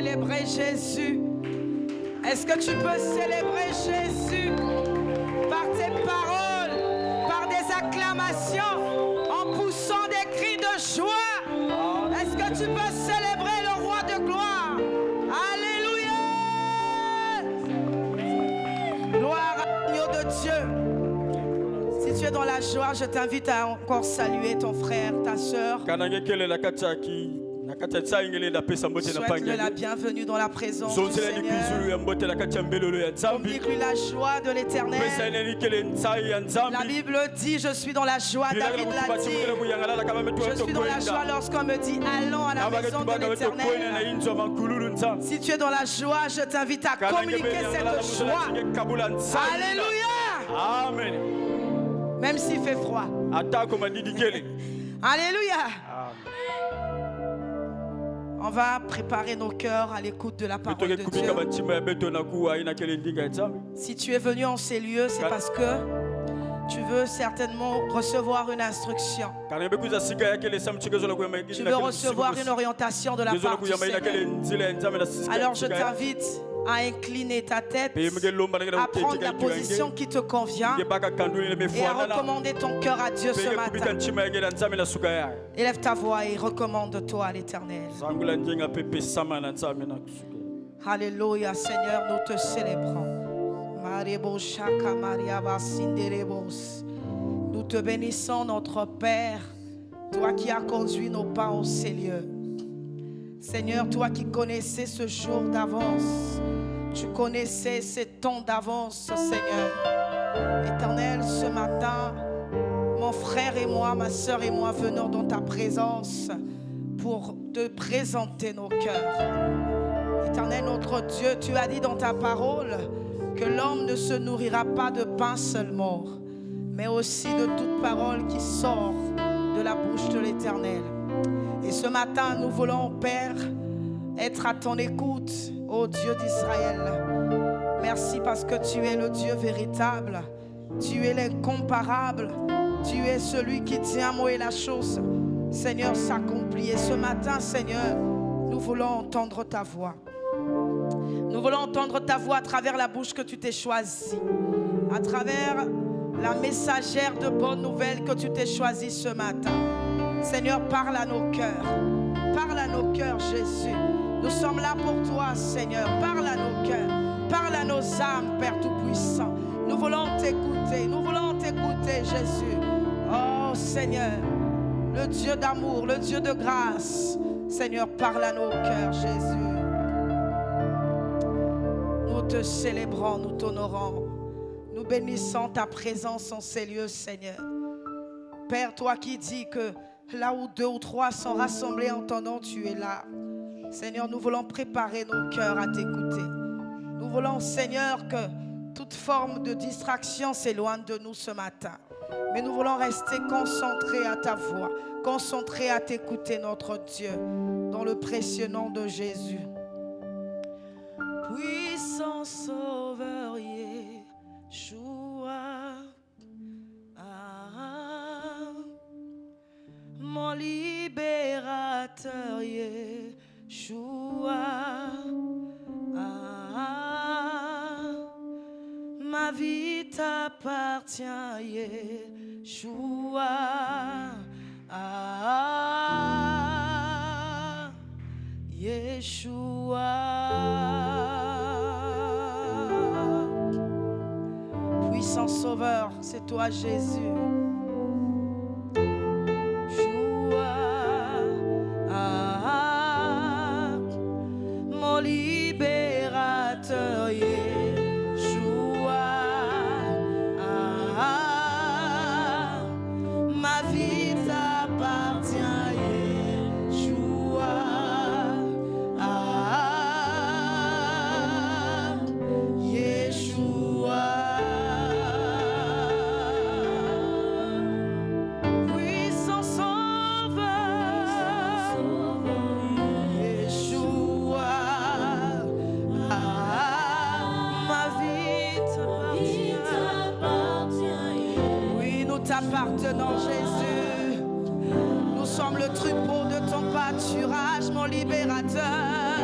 célébrer Jésus? Est-ce que tu peux célébrer Jésus par tes paroles, par des acclamations, en poussant des cris de joie? Est-ce que tu peux célébrer le roi de gloire? Alléluia! Gloire à l'agneau de Dieu. Si tu es dans la joie, je t'invite à encore saluer ton frère, ta soeur. Souhaite-le la bienvenue dans la présence du Seigneur. Communique-lui la joie de l'Éternel. La Bible dit, je suis dans la joie. David l'a dit. Je suis dans la joie lorsqu'on me dit, allons à la maison de l'Éternel. Si tu es dans la joie, je t'invite à communiquer cette joie. Alléluia. Amen. Même s'il fait froid. Alléluia. On va préparer nos cœurs à l'écoute de la parole de Dieu. Si tu es venu en ces lieux, c'est parce que tu veux certainement recevoir une instruction. Tu veux recevoir une orientation de la part du Seigneur. Alors je t'invite à incliner ta tête, à prendre la position qui te convient et à recommander ton cœur à Dieu ce matin. Élève ta voix et recommande-toi à l'Éternel. Alléluia, Seigneur, nous te célébrons. Nous te bénissons, notre Père, toi qui as conduit nos pas en ces lieux. Seigneur, toi qui connaissais ce jour d'avance, tu connaissais ces temps d'avance, Seigneur. Éternel, ce matin, mon frère et moi, ma soeur et moi, venons dans ta présence pour te présenter nos cœurs. Éternel, notre Dieu, tu as dit dans ta parole que l'homme ne se nourrira pas de pain seulement, mais aussi de toute parole qui sort de la bouche de l'Éternel. Et ce matin, nous voulons, Père, être à ton écoute, ô Dieu d'Israël. Merci parce que tu es le Dieu véritable, tu es l'incomparable, tu es celui qui tient mot et la chose, Seigneur, s'accomplit. Et ce matin, Seigneur, nous voulons entendre ta voix. Nous voulons entendre ta voix à travers la bouche que tu t'es choisie, à travers la messagère de bonnes nouvelles que tu t'es choisie ce matin. Seigneur, parle à nos cœurs. Parle à nos cœurs, Jésus. Nous sommes là pour toi, Seigneur. Parle à nos cœurs. Parle à nos âmes, Père Tout-Puissant. Nous voulons t'écouter. Nous voulons t'écouter, Jésus. Oh, Seigneur, le Dieu d'amour, le Dieu de grâce. Seigneur, parle à nos cœurs, Jésus. Nous te célébrons, nous t'honorons. Nous bénissons ta présence en ces lieux, Seigneur. Père, toi qui dis que là où 2 ou 3 sont rassemblés en ton nom, tu es là. Seigneur, nous voulons préparer nos cœurs à t'écouter. Nous voulons, Seigneur, que toute forme de distraction s'éloigne de nous ce matin. Mais nous voulons rester concentrés à ta voix, concentrés à t'écouter, notre Dieu, dans le précieux nom de Jésus. Puissant Sauveur, Yeshua, mon libérateur, Yeshua, ma vie t'appartient, Yeshua, Yeshua. Puissant Sauveur, c'est toi, Jésus. Mon libérateur, Yeshua, ma vie t'appartient, Yeshua, Yeshua. Puissant Sauveur, Yeshua, ma vie t'appartient. Oui, nous t'appartenons, Jésus. Nous sommes le troupeau de ton pâturage, mon libérateur.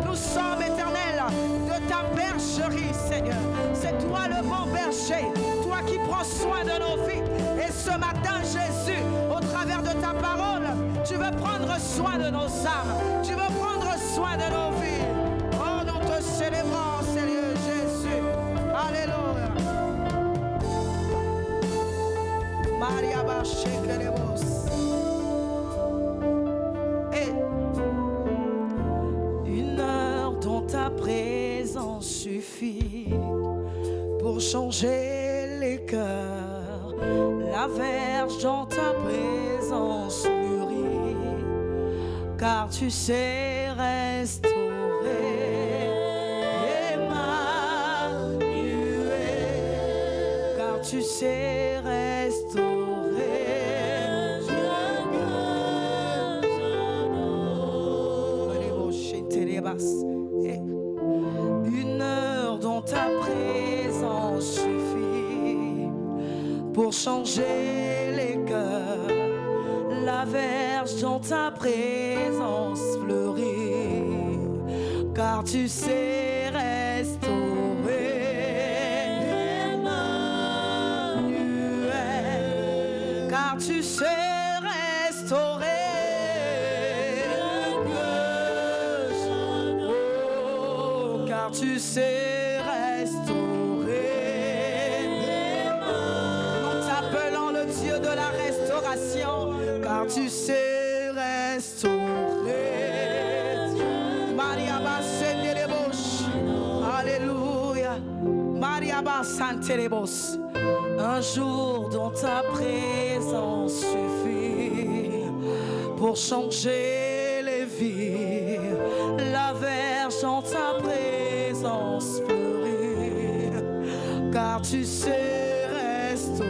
Nous sommes éternels de ta bergerie, Seigneur. C'est toi le bon berger, toi qui prends soin de nos vies. Et ce matin, Jésus, au travers de ta parole, tu veux prendre soin de nos âmes. Tu veux prendre soin de nos vies. Oh, nous te célébrons, Seigneur Jésus. Alléluia. Maria Bachekelebos. Ta présence suffit pour changer les cœurs. La verge dans ta présence fleurit, car tu sais restaurer. Emmanuel, car tu sais restaurer. Une heure dont ta présence suffit pour changer les cœurs. La verge dont ta présence fleurit, car tu sais restaurer. Emmanuel, car tu sais restaurer. Tu sais restaurer. Nous t'appelons le Dieu de la restauration, car tu sais restaurer. Maria Basenderebos. Alléluia. Maria Basenderebos. Un jour dont ta présence suffit pour changer les vies. La verge dans ta présence fleurit, car tu sais restaurer.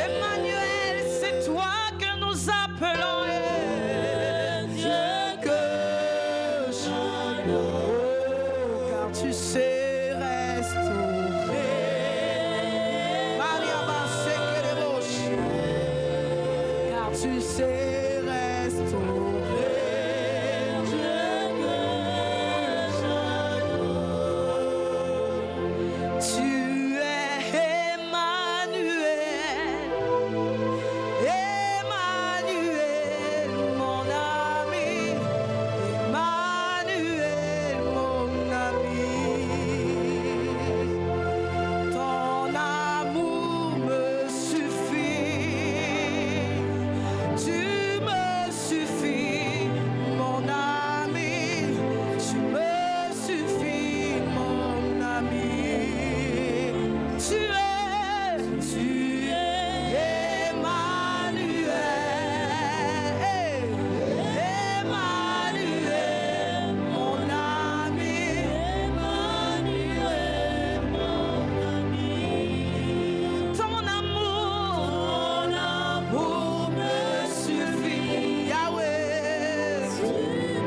Emmanuel, c'est toi que nous appelons. Dieu que j'adore, car tu sais restaurer. tu sais restaurer. Tu es Emmanuel, Emmanuel, mon ami, Emmanuel, mon ami. Ton amour me suffit, tu me suffis, mon ami, tu me suffis, mon ami. Tu es Emmanuel, Emmanuel, mon ami, Emmanuel, mon ami. Ton amour me suffit, Yahweh. Tu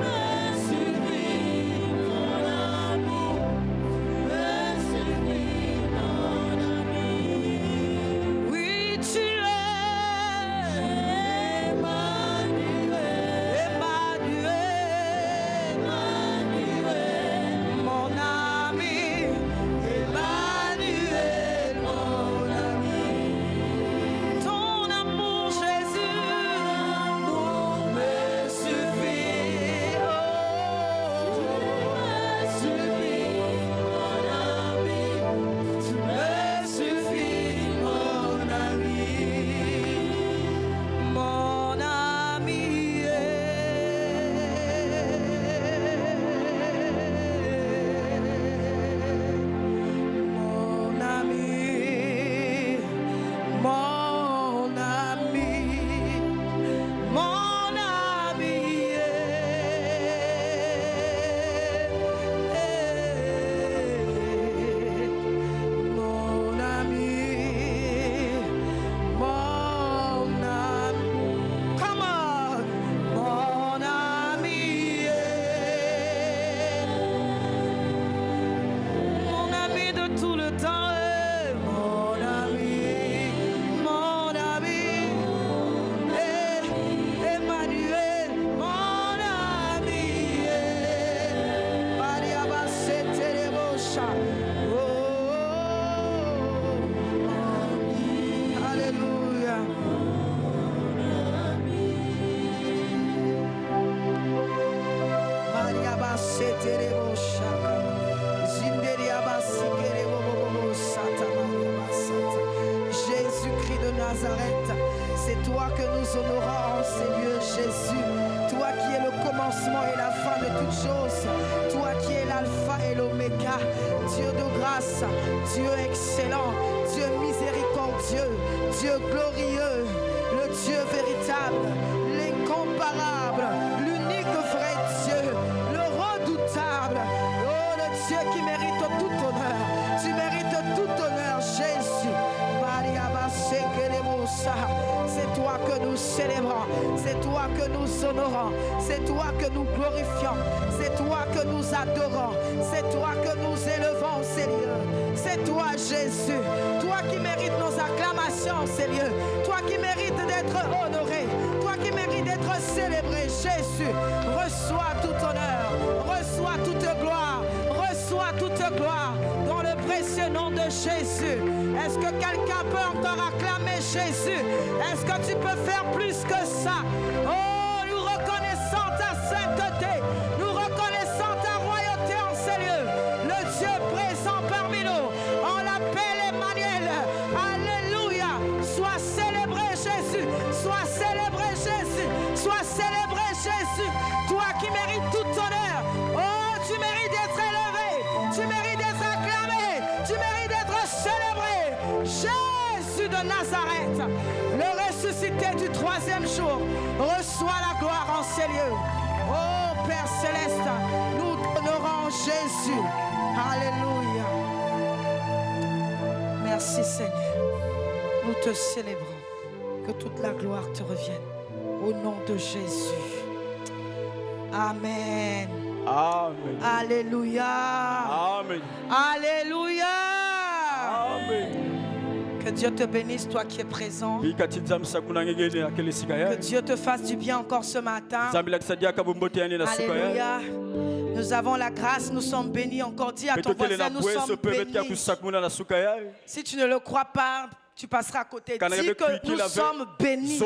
me suffis, mon amour me suffit, mon ami. Oui, tu es Emmanuel, Emmanuel, Emmanuel, mon ami, Emmanuel, mon ami. Ton amour, Jésus, me suffit. Oh, tu me suffis, mon ami. Tu me suffis, mon ami. Mon ami. Mon ami, mon ami, mon ami, mon ami, mon ami. Come on, mon ami, mon ami de tout le temps, mon ami, Emmanuel, mon ami, Maria Bassete de Bosha. Alléluia. Maria Bassete de Bosha. Zinderia Bassikere Bobo Sata Maria Bassata. Jésus-Christ de Nazareth, c'est toi que nous honorons en ces lieux, Jésus. Toi qui es le commencement et la fin de toutes choses. Toi qui es l'alpha et l'oméga. Dieu de grâce, Dieu excellent, Dieu miséricordieux, Dieu glorieux, le Dieu véritable, l'incomparable, l'unique vrai Dieu, le redoutable. Oh, le Dieu qui mérite tout honneur. Tu mérites tout honneur, Jésus. Maria Basekeremosa. C'est toi que nous célébrons, c'est toi que nous honorons, c'est toi que nous glorifions, c'est toi que nous adorons, c'est toi que nous élevons, Seigneur. C'est toi, Jésus, toi qui mérites nos acclamations, Seigneur, toi qui mérites d'être honoré, toi qui mérites d'être célébré, Jésus. Reçois tout honneur, reçois toute gloire, reçois toute gloire dans le précieux nom de Jésus. Est-ce que quelqu'un peut encore acclamer Jésus? Est-ce que tu peux faire plus que ça? Oh, nous reconnaissons ta sainteté, nous reconnaissons ta royauté en ces lieux. Le Dieu présent parmi nous, on l'appelle Emmanuel. Alléluia. Sois célébré Jésus, sois célébré Jésus, sois célébré Jésus. Toi qui mérites tout honneur. Oh, tu mérites d'être élevé, tu mérites d'être acclamé, tu mérites d'être célébré. Jésus de Nazareth, le ressuscité du troisième jour, reçois la gloire en ces lieux. Oh Père Céleste, nous honorons Jésus. Alléluia. Merci Seigneur. Nous te célébrons. Que toute la gloire te revienne. Au nom de Jésus. Amen. Amen. Alléluia. Amen. Alléluia. Amen. Que Dieu te bénisse, toi qui es présent. Que Dieu te fasse du bien encore ce matin. Alléluia. Nous avons la grâce, nous sommes bénis. Encore dis à ton voisin, nous sommes bénis. Si tu ne le crois pas, tu passeras à côté. Dis que nous sommes bénis.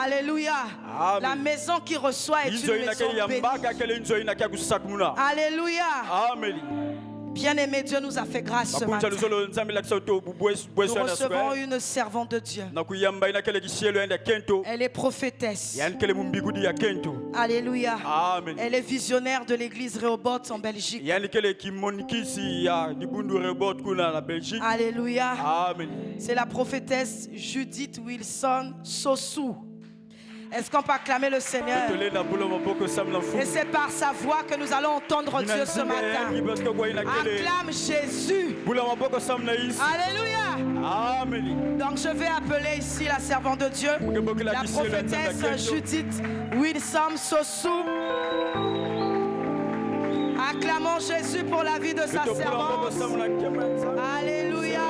Alléluia. Amen. La maison qui reçoit est une maison bénie. Alléluia. Amen. Bien-aimé, Dieu nous a fait grâce ce matin. Nous recevons une servante de Dieu. Elle est prophétesse. Alléluia. Amen. Elle est visionnaire de l'église Rehoboth en Belgique. Alléluia. Amen. C'est la prophétesse Judith Wilson Sossou. Est-ce qu'on peut acclamer le Seigneur? Et c'est par sa voix que nous allons entendre Dieu ce matin. Acclame Jésus. Alléluia. Amen. Donc je vais appeler ici la servante de Dieu, la prophétesse Judith Wilson Sossou. Acclamons Jésus pour la vie de sa servante. Alléluia.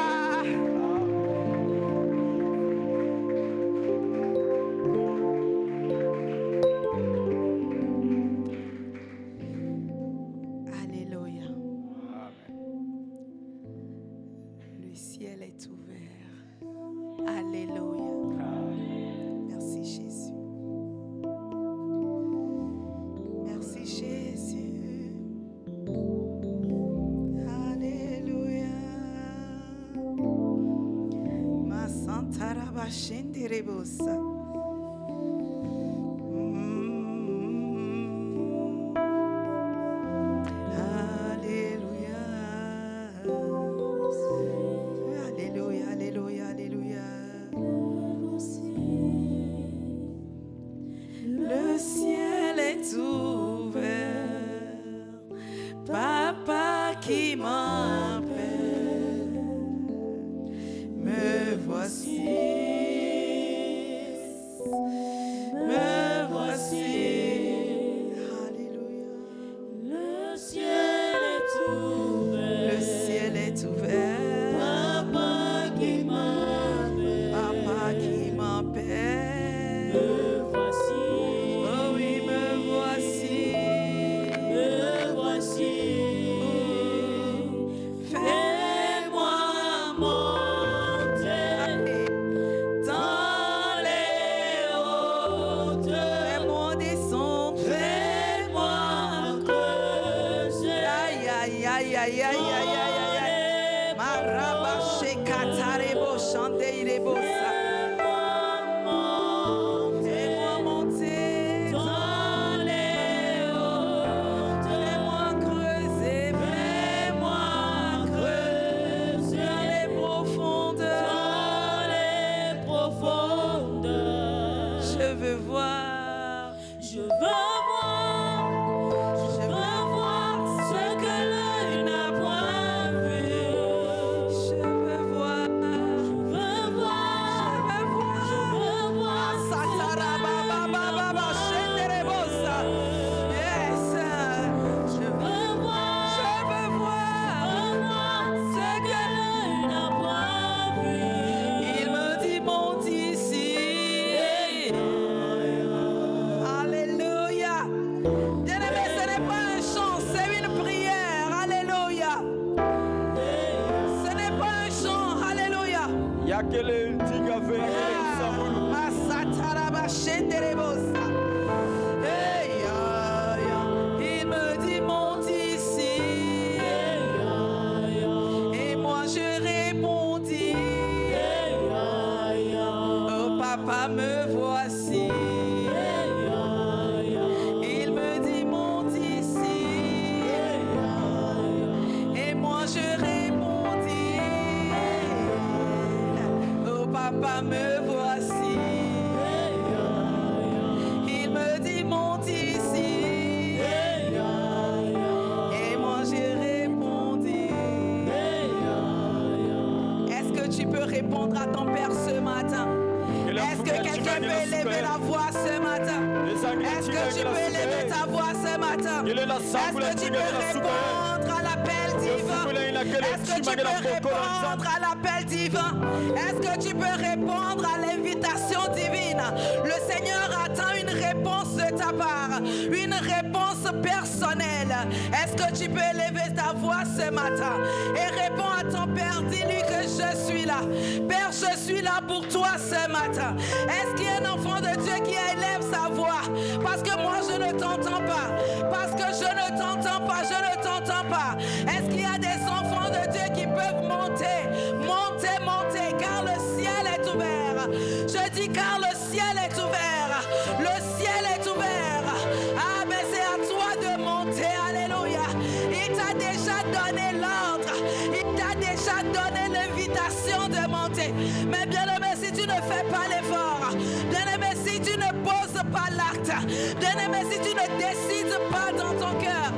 Est-ce que tu peux répondre à l'appel divin? Est-ce que tu peux répondre à l'appel divin? Est-ce que tu peux répondre à l'invitation divine? Le Seigneur attend une réponse de ta part, une réponse personnelle. Est-ce que tu peux élever ta voix ce matin et répondre à ton Père? Dis-lui que je suis là. Père, je suis là pour toi ce matin. Est-ce qu'il y a un enfant de Dieu qui élève sa voix? Parce que moi je ne t'entends pas. Parce que je ne t'entends pas. Je ne t'entends pas. Est-ce qu'il y a des enfants de Dieu qui peuvent monter? Monter, monter, car le ciel est ouvert. Je dis car le ciel est ouvert. Le ciel est ouvert. Ah, mais c'est à toi de monter. Alléluia. Il t'a déjà donné l'ordre. Il t'a déjà donné l'invitation de monter. Mais bien aimé, si tu ne fais pas l'effort, bien aimé, si tu ne poses pas l'acte, bien aimé, si tu ne décides pas dans ton cœur,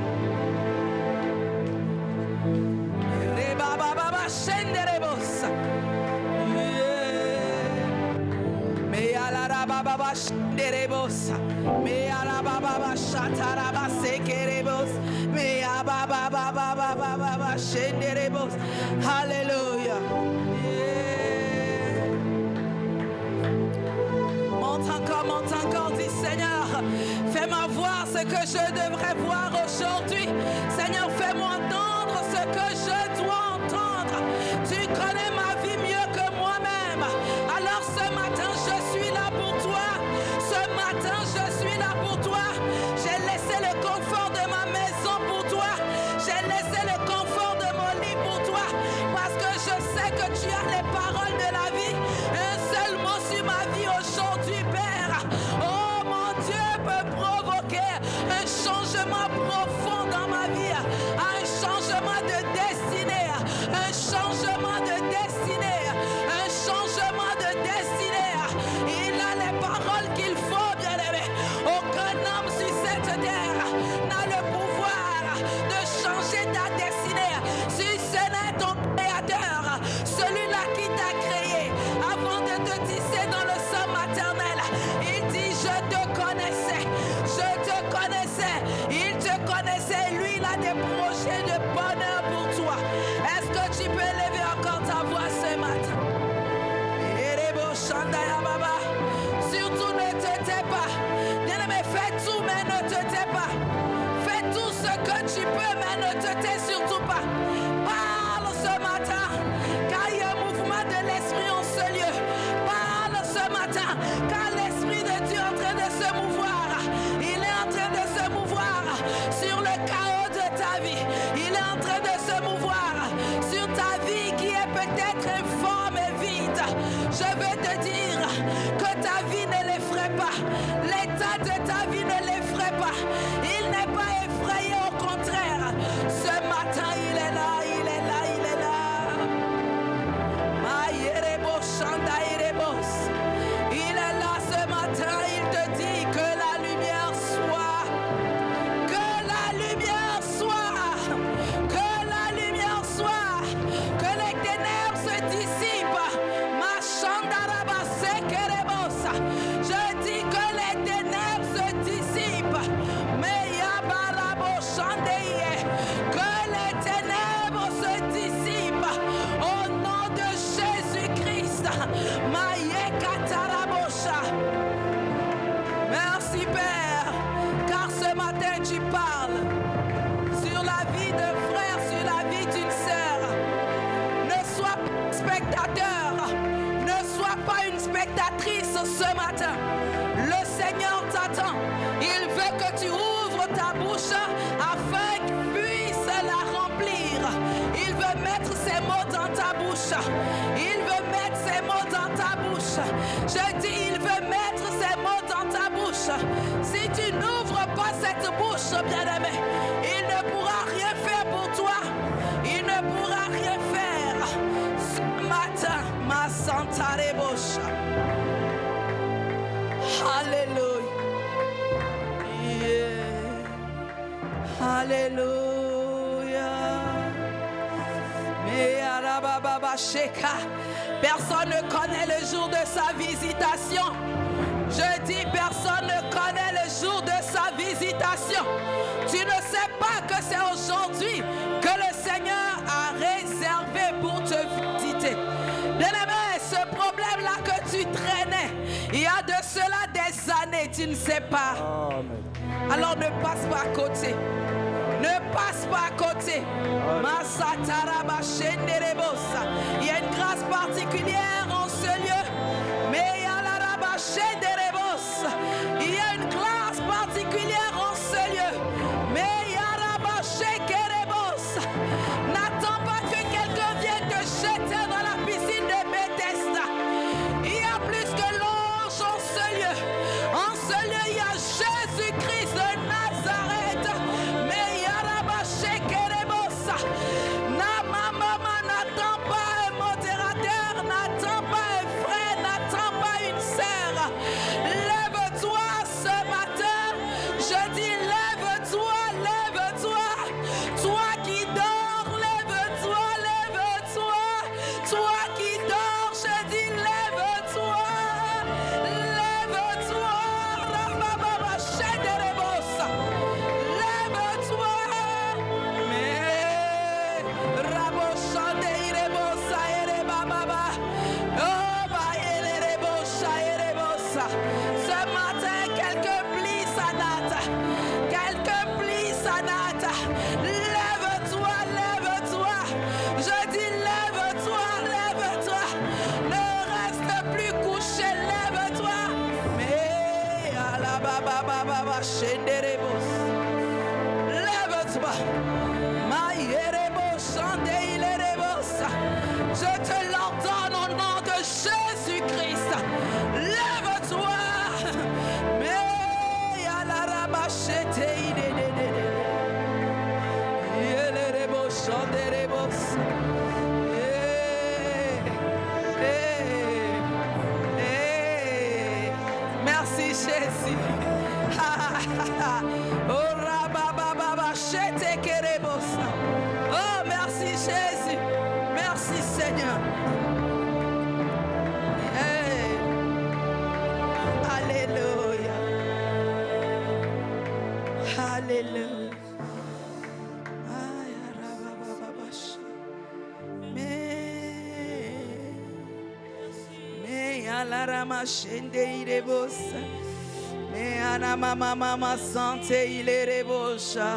Alléluia. Monte encore, dis Seigneur, fais-moi voir ce que je devrais voir aujourd'hui. Seigneur, fais-moi entendre ce que je dois entendre. Tu connais ma vie mieux que moi-même. Alors ce matin, je suis là pour toi. Ce matin, je suis là pour toi. J'ai laissé le confort de ma maison pour toi. J'ai laissé le confort de mon lit pour toi. Parce que je sais que tu as les paroles de la vie. Un seul mot sur ma vie aujourd'hui, Père. Oh, mon Dieu peut provoquer un changement profond dans ma vie. Un changement de destinée. Un changement de destinée. Un changement de destinée. Il a les paroles qu'il faut, bien-aimé. Aucun homme sur cette terre n'a le pouvoir de changer ta destinée. Si ce n'est ton Créateur, celui-là qui t'a créé avant de te tisser dans le sein maternel, il dit je te connaissais, il te connaissait, lui il a des projets de bonheur pour toi. Est-ce que tu peux élever encore ta voix ce matin? Surtout ne te tais pas. Bien-aimé, fais tout mais ne te tais pas. Fais tout ce que tu peux mais ne te tais surtout pas. Parle ce matin car il y a un mouvement de l'esprit en ce lieu. Parle ce matin car l'esprit de Dieu est en train de se mouvoir. Il est en train de se mouvoir sur le chaos de ta vie. Il est en train de se mouvoir sur ta vie qui est peut-être informe et vide. Je veux te dire que ta vie ne l'effraie pas. L'état de ta vie ne l'effraie pas. Il n'est pas effrayé, au contraire. Ce matin, il est là, il est là, il est là. Il est là ce matin, il te dit que la lumière soit. Que la lumière soit. Que la lumière soit. Que les ténèbres se dissipent. Je dis que les ténèbres se dissipent. Que les ténèbres se dissipent. Au nom de Jésus-Christ. Merci Père. Car ce matin tu parles sur la vie d'un frère, sur la vie d'une sœur. Ne sois pas spectateur. Ne sois pas une spectatrice ce matin. Le Seigneur t'attend. Il veut que tu ouvres ta bouche afin qu'il puisse la remplir. Il veut mettre ses mots dans ta bouche. Il veut mettre ses mots dans ta bouche. Je dis, il veut mettre ses mots dans ta bouche. Si tu n'ouvres pas cette bouche, bien-aimé, il ne pourra rien faire pour toi. Il ne pourra rien faire. Ce matin, ma Santa Rebosha. Alléluia. Yeah. Alléluia. Personne ne connaît le jour de sa visitation. Je dis, personne ne connaît le jour de sa visitation. Tu ne sais pas que c'est aujourd'hui que le Seigneur a réalisé tu ne sais pas, alors ne passe pas à côté. Ne passe pas à côté. Il y a une grâce particulière en ce lieu. Mais il y a une grâce particulière en ce lieu. Mais n'attends pas que quelqu'un vienne te jeter dans la piscine de Bethesda. Il y a plus que l'ange en ce lieu. En ce lieu, il y a Jésus-Christ de Nazareth. Mais n'attends pas un modérateur, n'attends pas un frère, n'attends pas une sœur. Lève-toi ce matin. Je dis lève-toi, lève-toi. Toi qui dors, lève-toi, lève-toi. Toi qui dors, je dis lève-toi. Lève-toi. Lève-toi. Mais Raboshande Irebosa Erebaba. Oh ba Erebosa Erebosa. Ce matin, quelqu'un plie sa date. Quelqu'un plie sa date. Lève-toi, lève-toi. Je dis lève-toi, lève-toi. Ne reste plus couché, lève-toi. Mais Alababa Baba Shenderebos. Lève-toi. Je te l'ordonne au nom de Jésus-Christ. Lève-toi. Mais à la rabachete, merci Jésus. Oh rabababachete kerebosa. Oh merci Jésus. Merci Seigneur. Hey. Alléluia. Alléluia. Mais à la ramachende irebosa. Mais à la mama sante ilerebosa.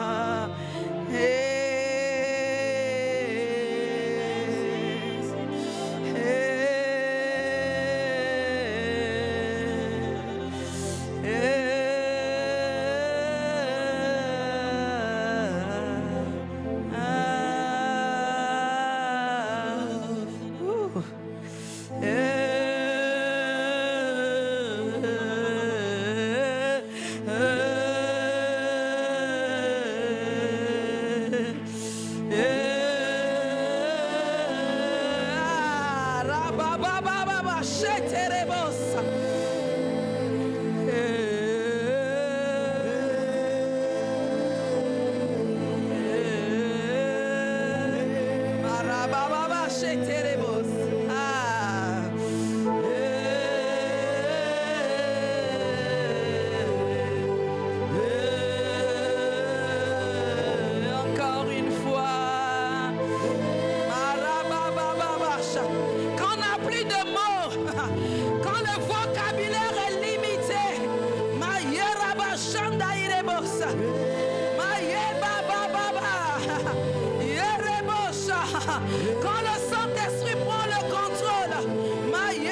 Quand le Saint-Esprit prend le contrôle, mais il y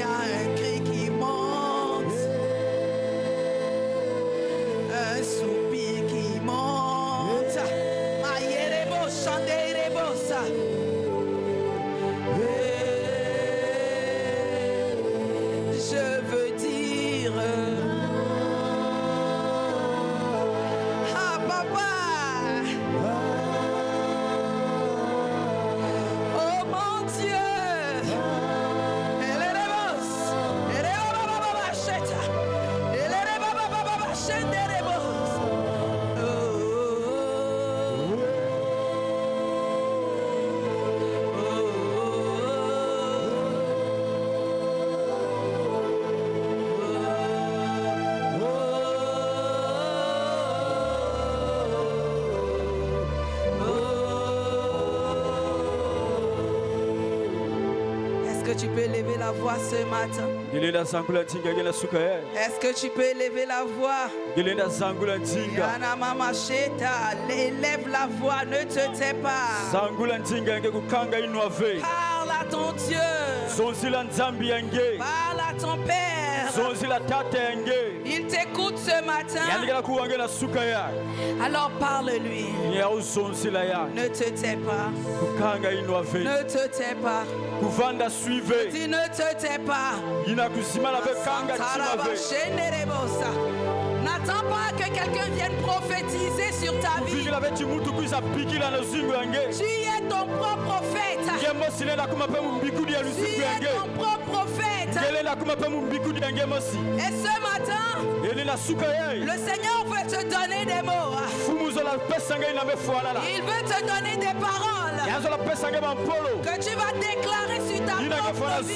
a un cri qui monte, un soupir qui monte. Je veux dire, ah papa, oh mon que tu peux élever la voix ce matin? Est-ce que tu peux élever la voix? Yana mama sheta, élève la voix, ne te tais pas. Parle à ton Dieu. Parle à ton Père. Il t'écoute ce matin. Alors parle-lui. Ne te tais pas. Ne te tais pas. Dis ne te tais pas. N'attends pas que quelqu'un vienne prophétiser sur ta vie. Tu es ton propre prophète. Tu es ton propre prophète. Et ce matin, le Seigneur veut te donner des mots. Il veut te donner des paroles que tu vas déclarer sur ta propre vie.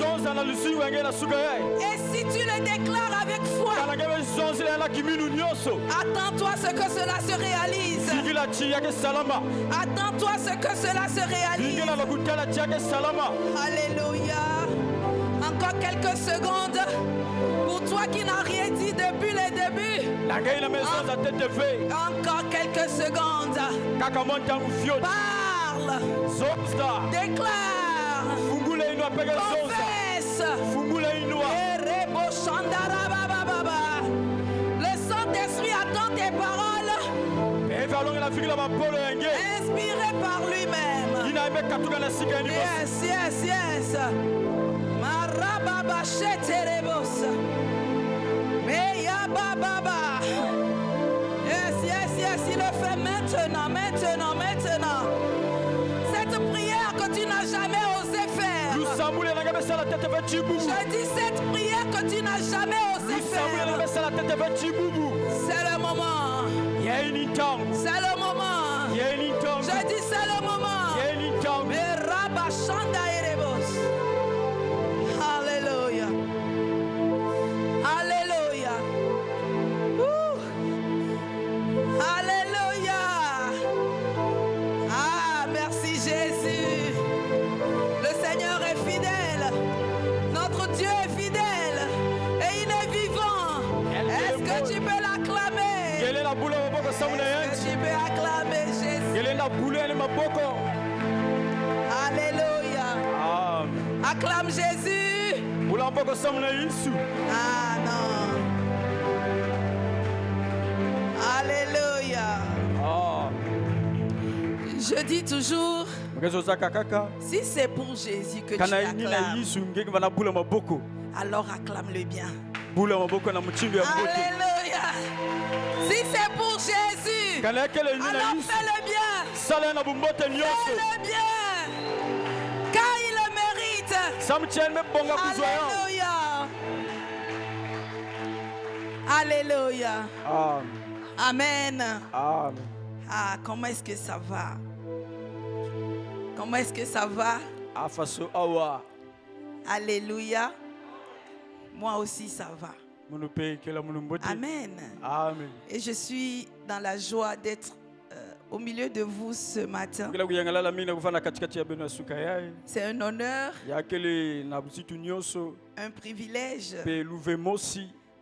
Et si tu le déclares avec foi, attends-toi ce que cela se réalise. Attends-toi ce que cela se réalise. Alléluia. Encore quelques secondes pour toi qui n'as rien dit depuis le début. Encore quelques secondes. Parle. Déclare. Confesse. Le Saint-Esprit attend tes paroles. Inspiré par lui-même. Yes, yes, yes. Marababa sheterebos. Meya bababa. Yes, yes, yes. Il le fait maintenant, maintenant, maintenant. Cette prière que tu n'as jamais osé faire. Je dis cette prière que tu n'as jamais osé faire. C'est le moment. C'est le moment. Je dis c'est le moment. Mais Rabashanda Erebos. Alléluia. Alléluia. Alléluia. Ah, merci Jésus. Le Seigneur est fidèle. Notre Dieu est fidèle. Et il est vivant. Est-ce que tu peux l'acclamer? Est-ce que tu peux acclamer Jésus? Alléluia. Acclame Jésus. Ah non. Alléluia. Je dis toujours, si c'est pour Jésus que tu acclames, alors acclame-le bien. Alléluia. Si c'est pour Jésus, alors fais-le bien. Fais-le bien. Car il le mérite. Alléluia. Alléluia. Amen. Ah, comment est-ce que ça va? Comment est-ce que ça va? Alléluia. Moi aussi, ça va. Amen. Amen. Et je suis dans la joie d'être au milieu de vous ce matin. C'est un honneur, un privilège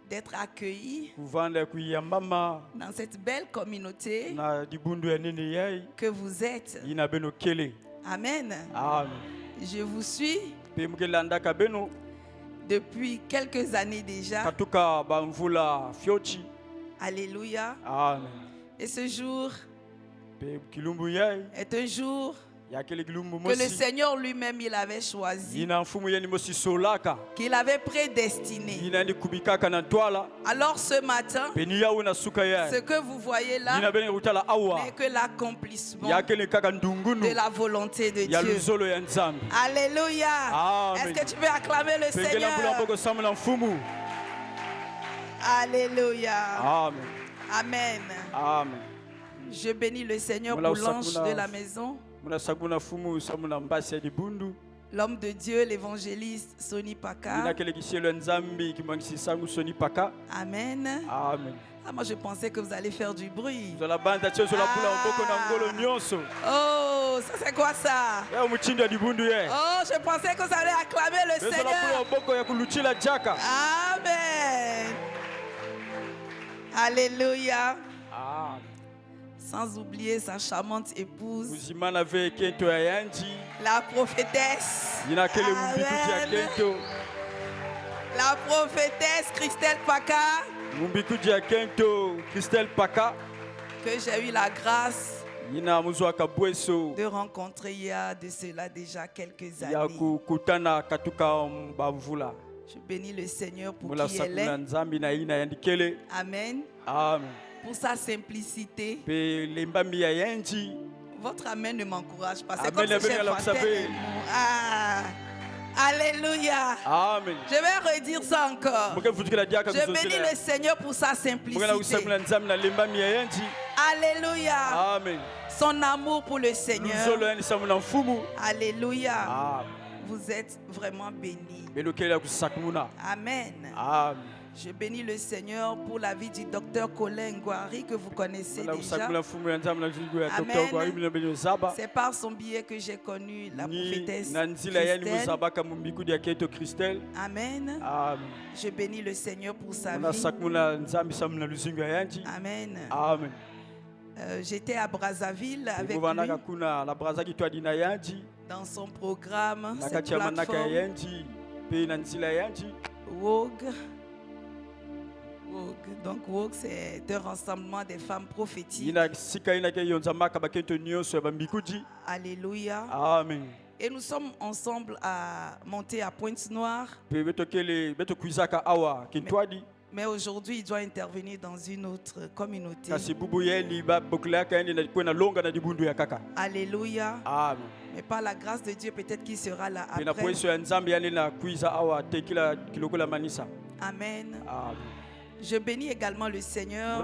d'être accueilli dans cette belle communauté que vous êtes. Amen. Je vous suis depuis quelques années déjà. Alléluia. Et ce jour est un jour que le Seigneur lui-même il avait choisi, qu'il avait prédestiné. Alors ce matin, ce que vous voyez là n'est que l'accomplissement de la volonté de Dieu. Alléluia. Est-ce que tu peux acclamer le Seigneur? Alléluia. Amen. Je bénis le Seigneur pour l'ange de la maison, l'homme de Dieu, l'évangéliste Sonny Paka. Amen. Ah, moi je pensais que vous allez faire du bruit. Oh, Oh, ça c'est quoi ça? Oh, je pensais que ça allait acclamer le Seigneur. Amen. Alléluia. Sans oublier sa charmante épouse, la prophétesse. Amen. La prophétesse Christelle Paka, que j'ai eu la grâce de rencontrer il y a de cela déjà quelques années. Je bénis le Seigneur pour qui elle est. Amen. Pour sa simplicité. Votre amen ne m'encourage pas. C'est comme si j'ai Alléluia. Amen. Je vais redire ça encore. Je bénis le Seigneur pour sa simplicité. Alléluia. Amen. Son amour pour le Seigneur. Alléluia. Vous êtes vraiment bénis. Amen. Amen. Je bénis le Seigneur pour la vie du docteur Colin Ngouari que vous connaissez déjà. Amen. C'est par son biais que j'ai connu la prophétesse Christelle. Amen. Je bénis le Seigneur pour sa vie. Amen. J'étais à Brazzaville avec lui dans son programme, cette plateforme Vogue. Donc Vogue, c'est un rassemblement des femmes prophétiques. Alléluia. Amen. Et nous sommes ensemble à monter à Pointe-Noire. Mais aujourd'hui, il doit intervenir dans une autre communauté. Alléluia. Amen. Mais par la grâce de Dieu, peut-être qu'il sera là après. Amen. Je bénis également le Seigneur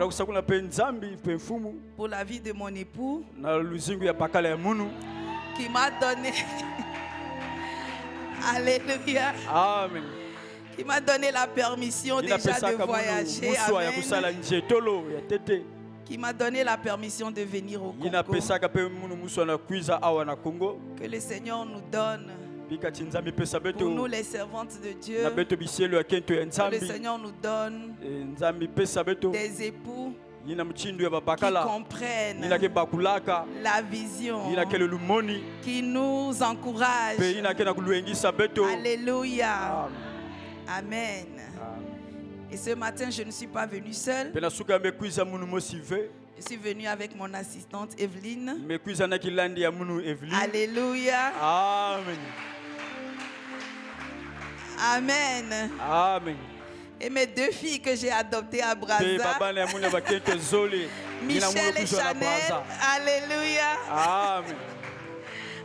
pour la vie de mon époux qui m'a donné Alléluia. Amen. Qui m'a donné la permission déjà de voyager. Amen. Qui m'a donné la permission de venir au Congo. Que le Seigneur nous donne pour nous les servantes de Dieu. Que le Seigneur nous donne des époux qui comprennent la vision, qui nous encouragent. Alléluia. Amen. Et ce matin, je ne suis pas venue seule. Je suis venue avec mon assistante Evelyne. Alléluia. Amen. Amen. Amen. Et mes deux filles que j'ai adoptées à Brazza, Michel et Chanel. Alléluia. Amen.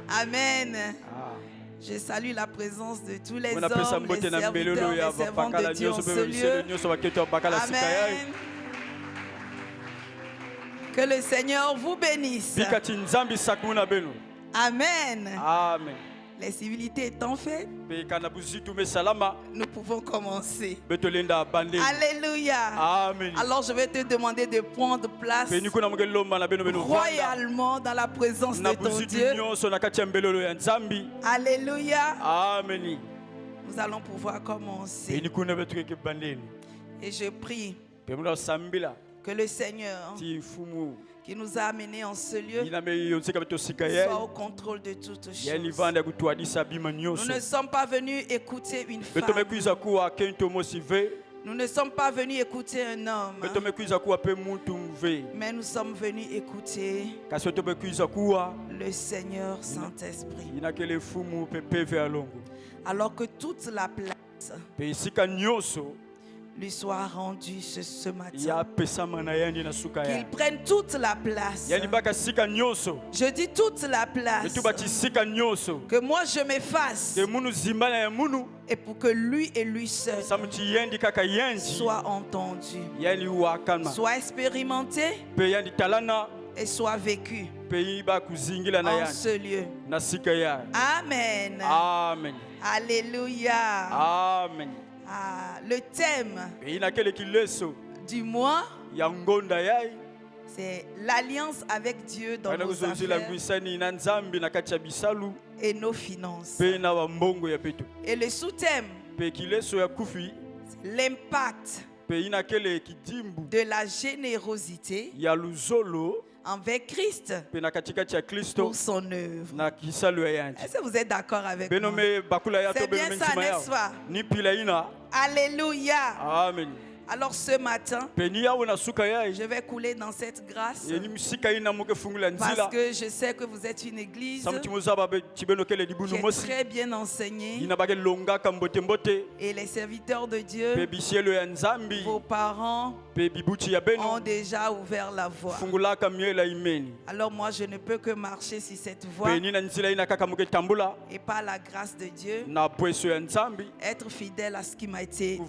Amen. Je salue la présence de tous les hommes, les serviteurs, les servantes de Dieu en ce lieu. Amen. Que le Seigneur vous bénisse. Amen. Amen. Les civilités étant faites, nous pouvons commencer. Alléluia. Amen. Alors je vais te demander de prendre place royalement dans la présence de ton Dieu. Alléluia. Amen. Nous allons pouvoir commencer. Et je prie que le Seigneur qui nous a amenés en ce lieu soit au contrôle de toutes choses. Nous ne sommes pas venus écouter une femme. Nous ne sommes pas venus écouter un homme. Mais nous sommes venus écouter le Seigneur Saint-Esprit. Alors que toute la place lui soit rendu ce matin. Qu'il prenne toute la place. Je dis toute la place. Que moi je m'efface. Et pour que lui et lui seul soit entendu, soit expérimenté et soit vécu en ce lieu. Amen. Amen. Alléluia. Amen. Le thème du mois C'est l'alliance avec Dieu dans nos affaires et nos finances. Et le sous-thème, l'impact de la générosité envers Christ pour son œuvre. Est-ce que vous êtes d'accord avec moi? C'est bien ça, n'est-ce pas? Alléluia. Amen. Alors ce matin, je vais couler dans cette grâce parce que je sais que vous êtes une église qui est très bien enseignée et les serviteurs de Dieu, vos parents, ont déjà ouvert la voie. Alors moi je ne peux que marcher sur cette voie et par la grâce de Dieu être fidèle à ce qui m'a été demandé.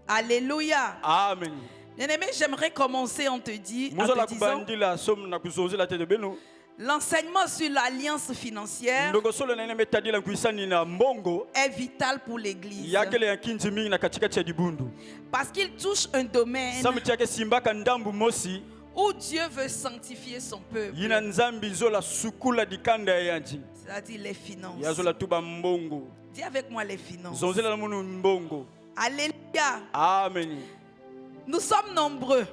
Alléluia. Amen. Bien-aimé, j'aimerais commencer en te disant l'enseignement sur l'alliance financière est vital pour l'Église parce qu'il touche un domaine où Dieu veut sanctifier son peuple, c'est-à-dire les finances. Dis avec moi les finances. Alléluia. Amen. Nous sommes nombreux.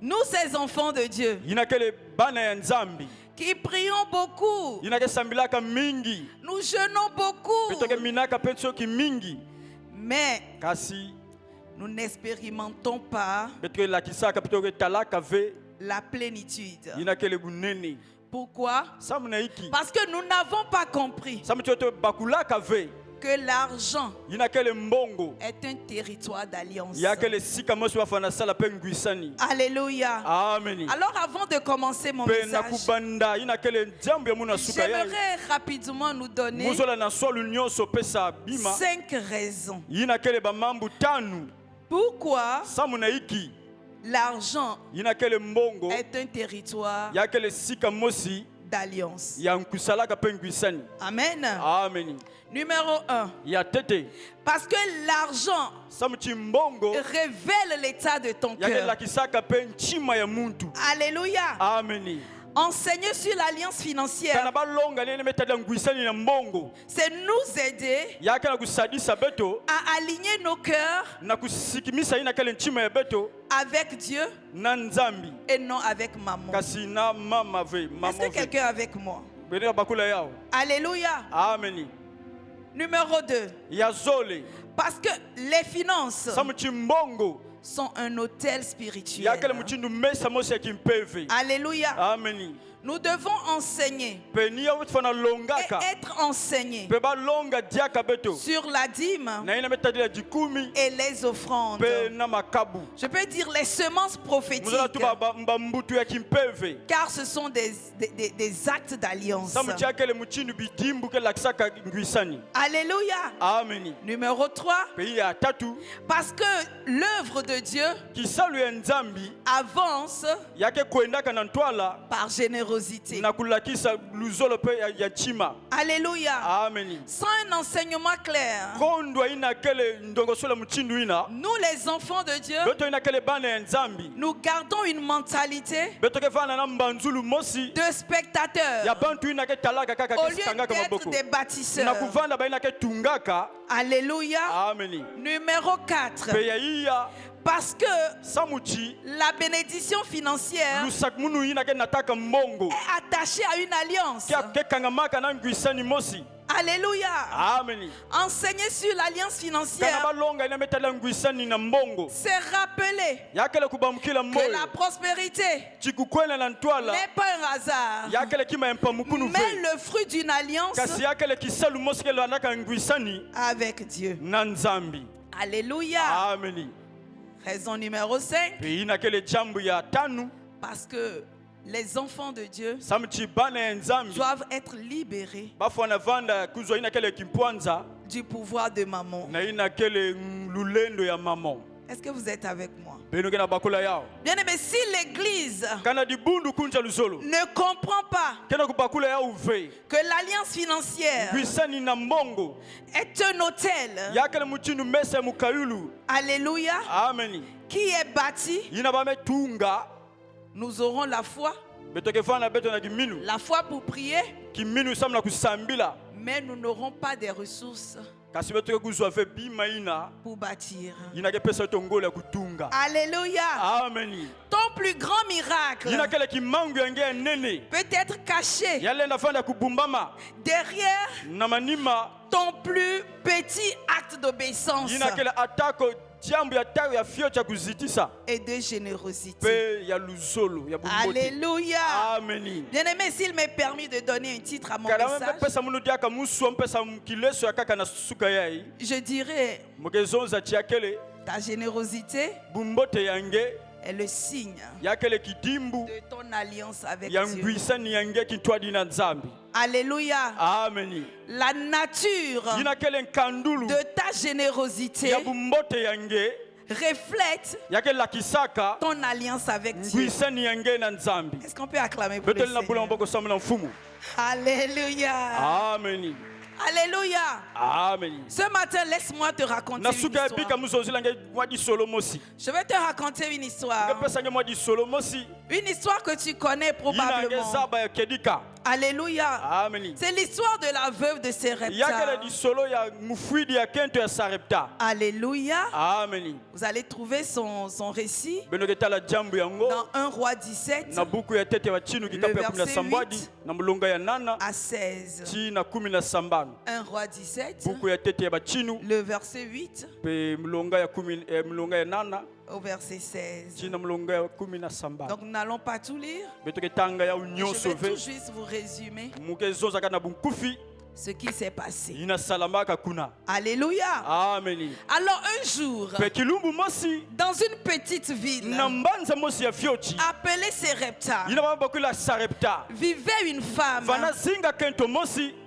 Nous, ces enfants de Dieu, qui prions beaucoup. Nous jeûnons beaucoup. Mais nous n'expérimentons pas la plénitude. Pourquoi? Parce que nous n'avons pas compris que l'argent est un territoire d'alliance. Alléluia. Amen. Alors avant de commencer mon message, j'aimerais rapidement nous donner 5 raisons pourquoi l'argent est un territoire d'alliance. Amen. Amen. Numéro 1. Parce que l'argent révèle l'état de ton cœur. Alléluia. Amen. Enseigner sur l'alliance financière, c'est nous aider à aligner nos cœurs avec Dieu et non avec maman. Est-ce que quelqu'un est avec moi? Alléluia. Amen. Numéro 2. Parce que les finances sont un hôtel spirituel. Alléluia. Amen. Nous devons enseigner et être enseignés sur la dîme et les offrandes. Je peux dire les semences prophétiques, car ce sont des actes d'alliance. Alléluia. Amen. Numéro 3. Parce que l'œuvre de Dieu avance par générosité. Alléluia. Amen. Sans un enseignement clair, nous les enfants de Dieu, nous gardons une mentalité de spectateurs au lieu d'être des bâtisseurs. Alléluia. Amen. Numéro 4. Parce que la bénédiction financière est attachée à une alliance. Alléluia. Amen. Enseigner sur l'alliance financière, c'est rappeler que la prospérité n'est pas un hasard, mais le fruit d'une alliance avec Dieu. Alléluia. Amen. Raison numéro 5. Parce que les enfants de Dieu doivent être libérés du pouvoir de maman. Est-ce que vous êtes avec moi? Bien aimé, si l'église ne comprend pas que l'alliance financière est un hôtel, alléluia, qui est bâti, nous aurons la foi pour prier, mais nous n'aurons pas des ressources pour bâtir. Alléluia. Amen. Ton plus grand miracle peut être caché derrière ton plus petit acte d'obéissance et de générosité. Alléluia. Amen. Bien-aimé, s'il m'est permis de donner un titre à mon message, je dirais: ta générosité est le signe de ton alliance avec Dieu. Alléluia. Amen. La nature de ta générosité reflète ton alliance avec Dieu. Est-ce qu'on peut acclamer pour le Seigneur? Alléluia. Amen. Alléluia. Amen. Ce matin, laisse-moi te raconter une histoire. Je vais te raconter une histoire. Une histoire que tu connais probablement. Alléluia. Amen. C'est l'histoire de la veuve de Sarepta. Alléluia. Amen. Vous allez trouver son récit dans 1 Roi 17, le verset 8 à 16. 1 Roi 17, le verset 8 au verset 16. Donc nous n'allons pas tout lire. Je vais tout juste vous résumer ce qui s'est passé. Alléluia. Amen. Alors un jour, dans une petite ville appelée Sarepta, vivait une femme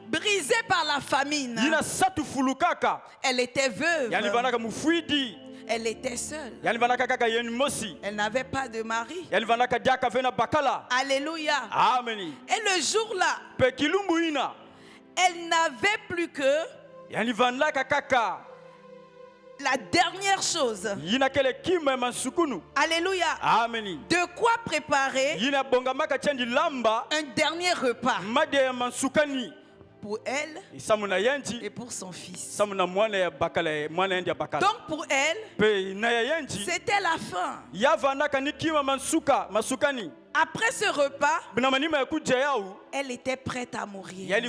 brisée par la famine. Elle était veuve. Elle était seule. Elle n'avait pas de mari. Alléluia. Amen. Et le jour-là, elle n'avait plus que la dernière chose. Alléluia. Amen. De quoi préparer un dernier repas pour elle et pour son fils. Donc pour elle, c'était la fin. Après ce repas, elle était prête à mourir. Après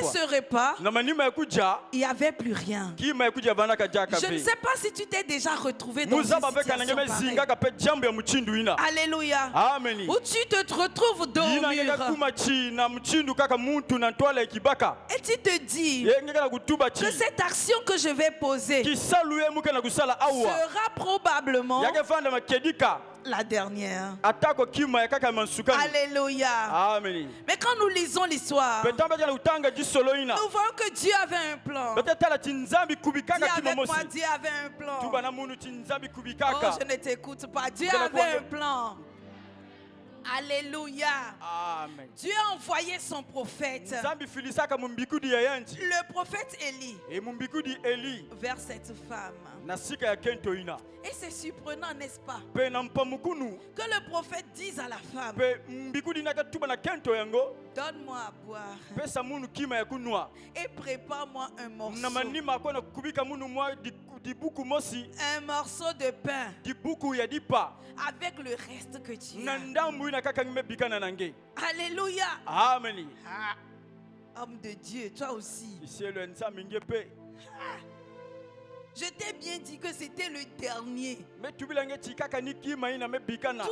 ce repas, il n'y avait plus rien. Je ne sais pas si tu t'es déjà retrouvé dans une situation pareille. Alléluia. Amen. Où tu te retrouves dormir. Et tu te dis que cette action que je vais poser sera probablement la dernière. Alléluia. Amen. Mais quand nous lisons l'histoire, nous voyons que Dieu avait un plan. Dis avec moi, Dieu avait un plan. Oh, je ne t'écoute pas. Dieu avait un plan. Alléluia. Amen. Dieu a envoyé son prophète, le prophète Élie, vers cette femme. Et c'est surprenant, n'est-ce pas, que le prophète dise à la femme: donne-moi à boire et prépare-moi un morceau de pain avec le reste que tu as. Alléluia. Amen. Homme de Dieu, toi aussi. Je t'ai bien dit que c'était le dernier. Tout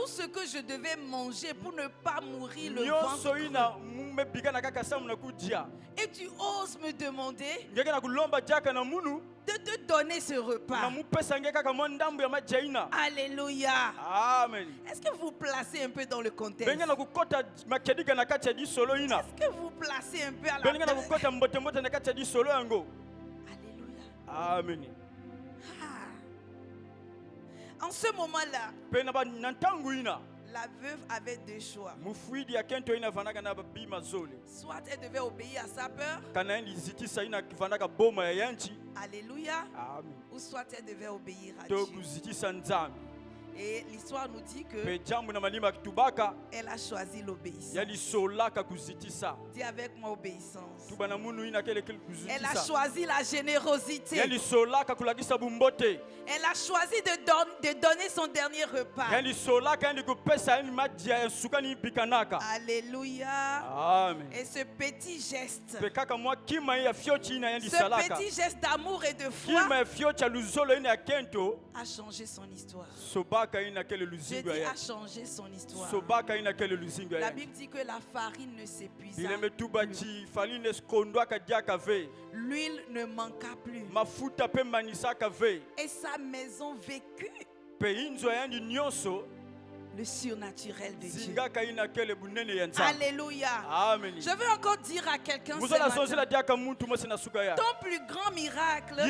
ce que je devais manger pour ne pas mourir le ventre creux. Et tu oses me demander de te donner ce repas. Alléluia. Amen. Est-ce que vous placez un peu dans le contexte? Est-ce que vous placez un peu à la... Alléluia. Amen. En ce moment-là, la veuve avait deux choix. Soit elle devait obéir à sa peur. Alléluia. Ou soit elle devait obéir à Dieu. Et l'histoire nous dit que elle a choisi l'obéissance. Dis avec moi obéissance. Elle a choisi la générosité. Elle a choisi de donner son dernier repas. Alléluia. Amen. Et ce petit geste d'amour et de foi a changé son histoire. Je dis a changé son histoire. La Bible dit que la farine ne s'épuisa plus. L'huile ne manqua plus. Et sa maison vécut le surnaturel de Dieu. Alléluia. Amen. Je veux encore dire à quelqu'un ce matin, ton plus grand miracle peut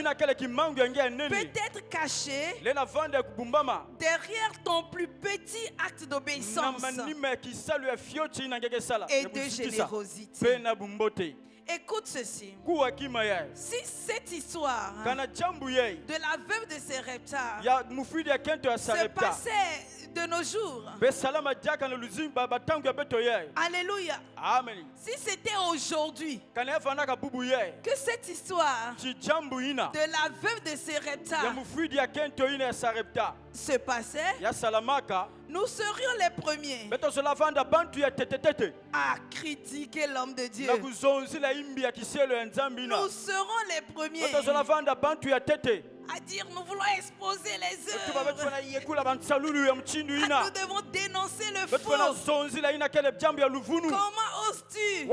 être caché derrière ton plus petit acte d'obéissance et de générosité. Écoute ceci. Si cette histoire de la veuve de Sarepta se passait de nos jours, alléluia. Amen. Si c'était aujourd'hui que cette histoire de la veuve de Sarepta se passait, nous serions les premiers à critiquer l'homme de Dieu. Nous serons les premiers à dire nous voulons exposer les œuvres. Nous devons dénoncer le faux. Comment oses-tu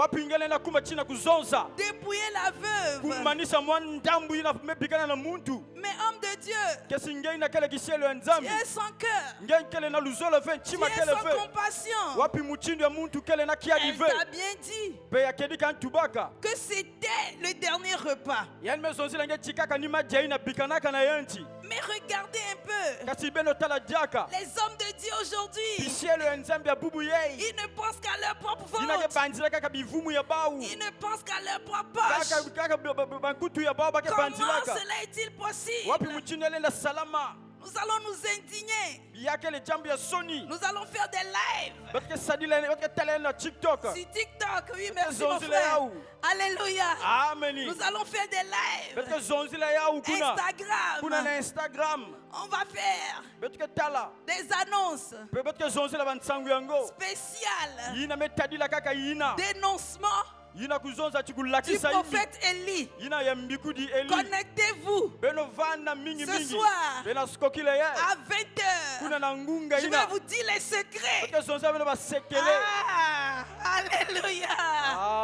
dépouiller la veuve? Mais homme de Dieu, tu es sans cœur, tu es sans compassion. Elle t'a bien dit que c'était le dernier repas. Mais regardez un peu les hommes de Dieu aujourd'hui. Ils ne pensent qu'à leur propre vote. Ils ne pensent qu'à leur propre poche. Comment cela est-il possible? Nous allons nous indigner. Nous allons faire des lives sur TikTok. Oui, merci mon frère. Alléluia. Amen. Nous allons faire des lives. Instagram. On va faire des annonces spéciales. Dénoncement du prophète Élie. Connectez-vous ce soir à 20h. Je vais vous dire les secrets. Alléluia.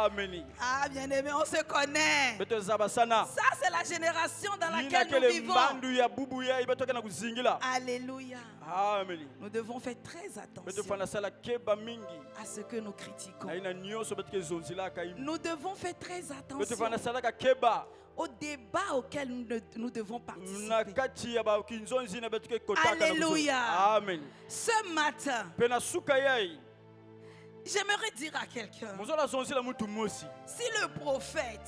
Amen. Ah, bien-aimé, on se connaît. Ça, c'est la génération dans laquelle nous vivons. Alléluia. Amen. Nous devons faire très attention à ce que nous critiquons. Nous devons faire très attention au débat auquel nous devons participer. Alléluia. Amen. Ce matin, j'aimerais dire à quelqu'un, si le prophète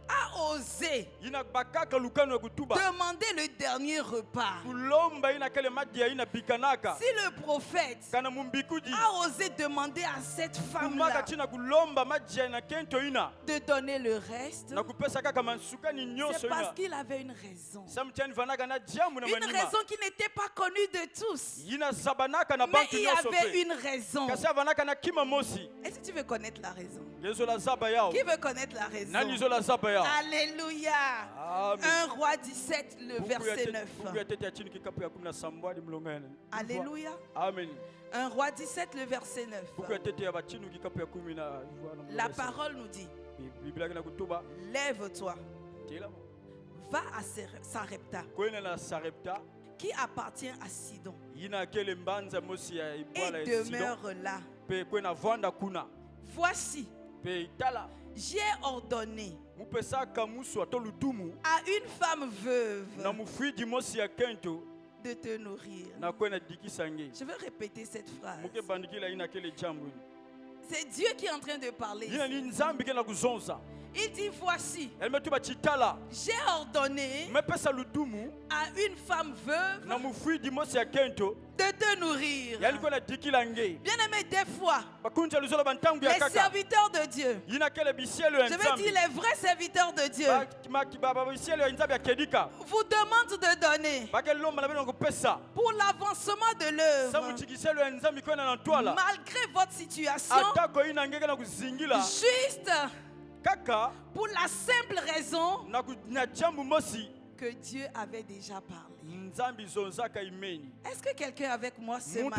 a osé demander le dernier repas, si le prophète a osé demander à cette femme-là de donner le reste, c'est parce qu'il avait une raison. Une raison qui n'était pas connue de tous. Mais il y avait une raison. Est-ce que tu veux connaître la raison? Qui veut connaître la raison? Alléluia. 1 Roi 17, le verset 9. Alléluia. Amen. 1 Roi 17, le verset 9. La parole nous dit, lève-toi, va à Sarepta, qui appartient à Sidon, et demeure là. Voici, j'ai ordonné à une femme veuve de te nourrir. Je veux répéter cette phrase. C'est Dieu qui est en train de parler. Il dit voici, j'ai ordonné à une femme veuve de te nourrir. Bien-aimé, des fois, les serviteurs de Dieu, je veux dire les vrais serviteurs de Dieu, vous demandent de donner pour l'avancement de l'œuvre. Malgré votre situation, juste pour la simple raison que Dieu avait déjà parlé. Est-ce que quelqu'un est avec moi ce matin?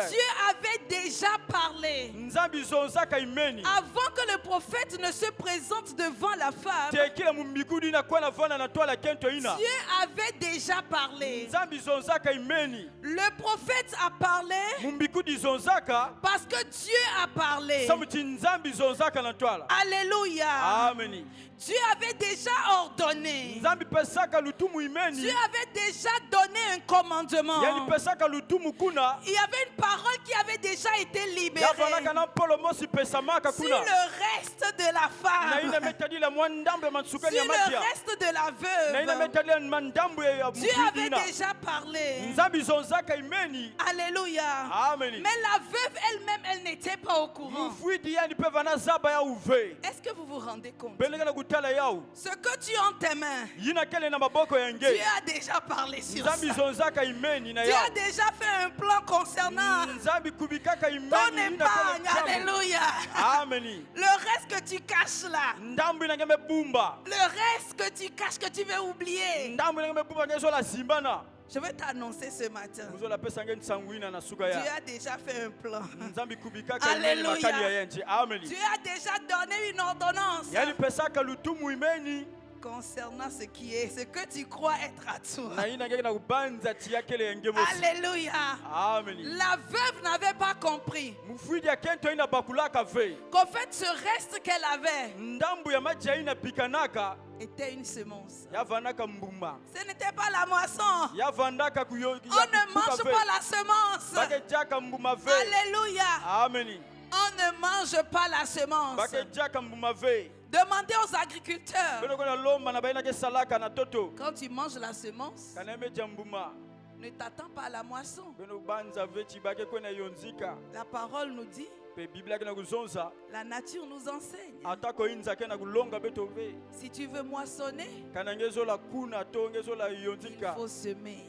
Dieu avait déjà parlé. Avant que le prophète ne se présente devant la femme, Dieu avait déjà parlé. Le prophète a parlé parce que Dieu a parlé. Alléluia. Amen. Dieu avait déjà ordonné. Dieu avait déjà donné un commandement. Il y avait une parole qui avait déjà été libérée. Sur le reste de la femme, sur le reste de la veuve, Dieu avait déjà parlé. Alléluia. Amen. Mais la veuve elle-même, elle n'était pas au courant. Est-ce que vous vous rendez compte? Ce que tu as en tes mains, Dieu a déjà parlé sur ça. Dieu a déjà fait un plan concernant ton épargne. Alléluia. Amen. Le reste que tu caches là, le reste que tu caches, que tu veux oublier, je veux t'annoncer ce matin, Dieu a déjà fait un plan. Alléluia. Dieu a déjà donné une ordonnance concernant ce que tu crois être à toi. Alléluia. Amen. La veuve n'avait pas compris qu'au fait ce reste qu'elle avait était une semence. Ce n'était pas la moisson. On ne mange pas la semence. Alléluia. Amen. On ne mange pas la semence. Demandez aux agriculteurs. Quand tu manges la semence, ne t'attends pas à la moisson. La parole nous dit, la nature nous enseigne. Si tu veux moissonner, il faut semer.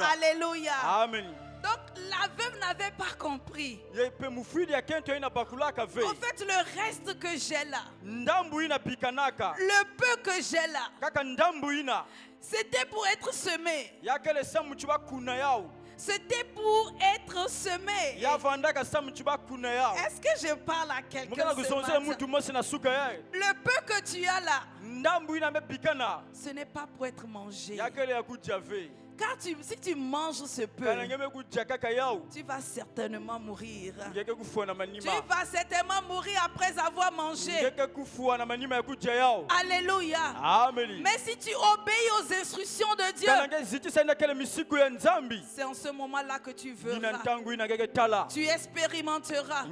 Alléluia. Amen. Donc la veuve n'avait pas compris. En fait, le reste que j'ai là, le peu que j'ai là, c'était pour être semé. C'était pour être semé. Est-ce que je parle à quelqu'un ce matin? Le peu que tu as là, ce n'est pas pour être mangé. Car si tu manges ce peu, tu vas certainement mourir. Tu vas certainement mourir après avoir mangé. Alléluia. Amen. Mais si tu obéis aux instructions de Dieu, c'est en ce moment-là que tu verras. Tu expérimenteras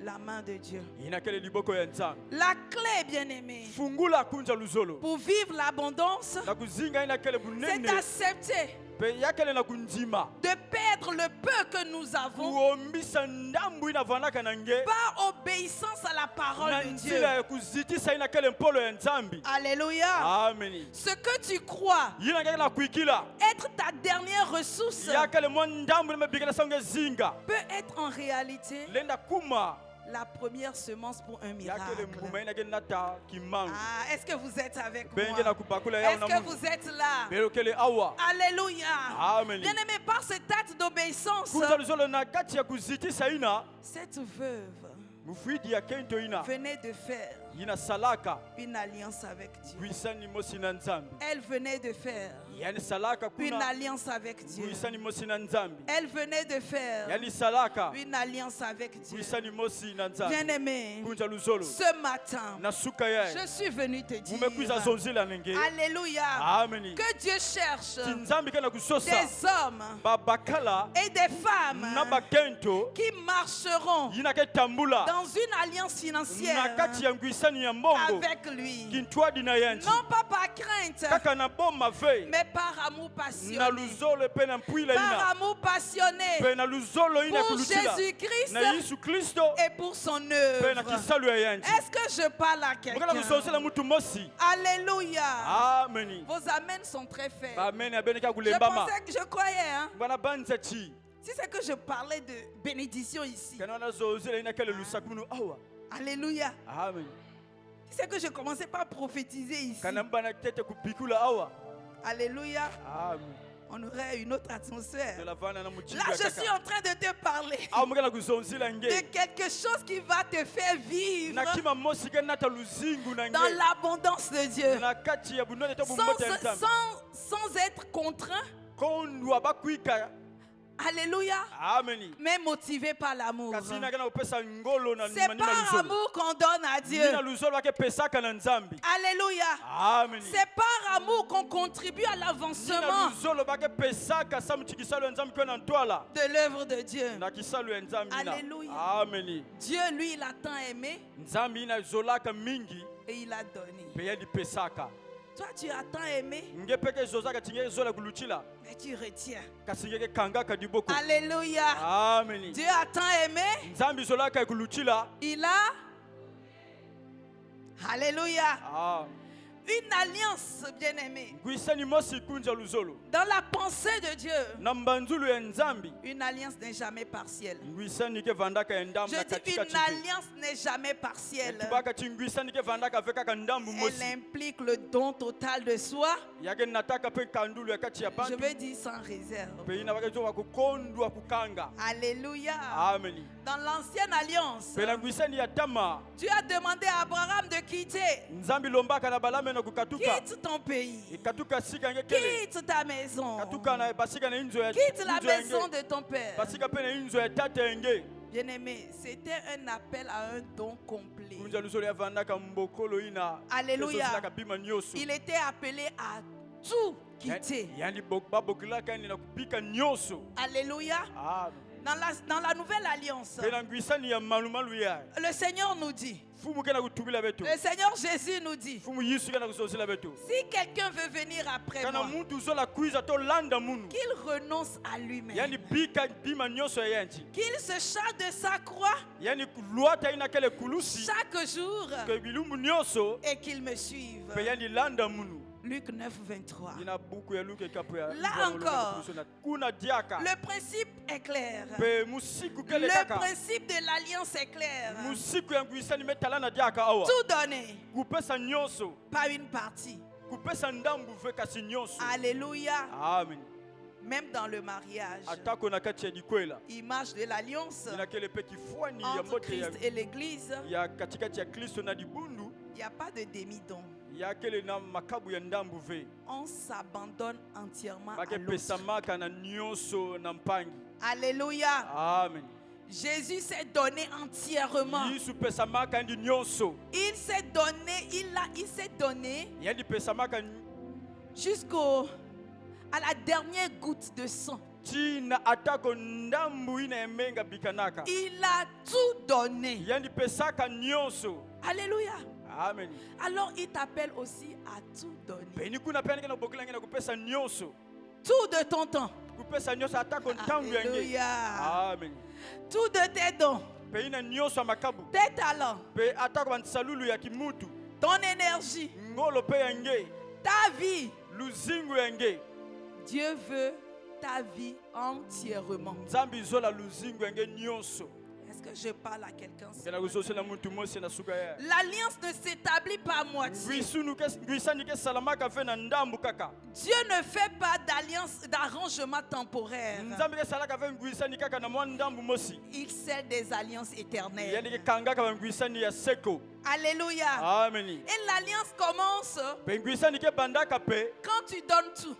la main de Dieu. La clé, bien-aimé, pour vivre l'abondance, c'est d'accepter de perdre le peu que nous avons par obéissance à la parole de Dieu. Alléluia. Amen. Ce que tu crois être ta dernière ressource peut être en réalité la première semence pour un miracle. Est-ce que vous êtes avec moi? Est-ce que vous êtes là? Alléluia. Amen. Bien-aimé, par cet acte d'obéissance, cette veuve venait de faire une alliance avec Dieu. Elle venait de faire une alliance avec Dieu. Elle venait de faire une alliance avec Dieu. Bien-aimé, ce matin, je suis venu te dire, alléluia, que Dieu cherche des hommes et des femmes qui marcheront dans une alliance financière avec lui. Non pas par crainte, mais par amour passionné. Par amour passionné pour Jésus-Christ et pour son œuvre. Est-ce que je parle à quelqu'un? Alléluia. Amen. Vos amens sont très faibles. Je croyais, hein? Si c'est que je parlais de bénédiction ici. Alléluia. Amen. Si c'est que je commençais pas à prophétiser ici. Alléluia. Amen. On aurait une autre atmosphère. Là, je suis en train de te parler de quelque chose qui va te faire vivre dans l'abondance de Dieu. Sans être contraint. Alléluia. Amen. Mais motivé par l'amour. C'est par amour qu'on donne à Dieu. Alléluia. Amen. C'est par amour qu'on contribue à l'avancement de l'œuvre de Dieu. Alléluia. Amen. Dieu, lui, il a tant aimé et il a donné. Toi, tu as tant aimé, mais tu retiens. Alléluia. Amen. Dieu a tant aimé, il a. Alléluia. Amen. Une alliance, bien-aimée. Dans la pensée de Dieu, une alliance n'est jamais partielle. Je dis une alliance n'est jamais partielle. Elle implique le don total de soi. Je veux dire sans réserve. Alléluia. Amen. Dans l'ancienne alliance, Dieu a demandé à Abraham de quitter. Quitte ton pays. Quitte ta maison. Quitte la maison de ton père. Bien-aimé, c'était un appel à un don complet. Alléluia. Il était appelé à tout quitter. Alléluia. Dans la nouvelle alliance, le Seigneur nous dit, le Seigneur Jésus nous dit, si quelqu'un veut venir après moi, qu'il renonce à lui-même, qu'il se charge de sa croix chaque jour et qu'il me suive. Luc 9, 23. Là encore, le principe est clair. Le principe de l'alliance est clair. Tout donner, pas une partie. Alléluia. Amen. Même dans le mariage, image de l'alliance entre Christ et l'Église, il n'y a pas de demi-don. On s'abandonne entièrement à l'autre. Alléluia. Amen. Jésus s'est donné entièrement. Il s'est donné à la dernière goutte de sang. Il a tout donné. Alléluia. Amen. Alors il t'appelle aussi à tout donner. Tout de ton temps. Alléluia. Amen. Tout de tes dons. Tes talents. Ton énergie. Ta vie. Dieu veut ta vie entièrement. Est-ce que je parle à quelqu'un? L'alliance ne s'établit pas à moitié. Dieu ne fait pas d'arrangement temporaire. Il scelle des alliances éternelles. Alléluia. Amen. Et l'alliance commence quand tu donnes tout.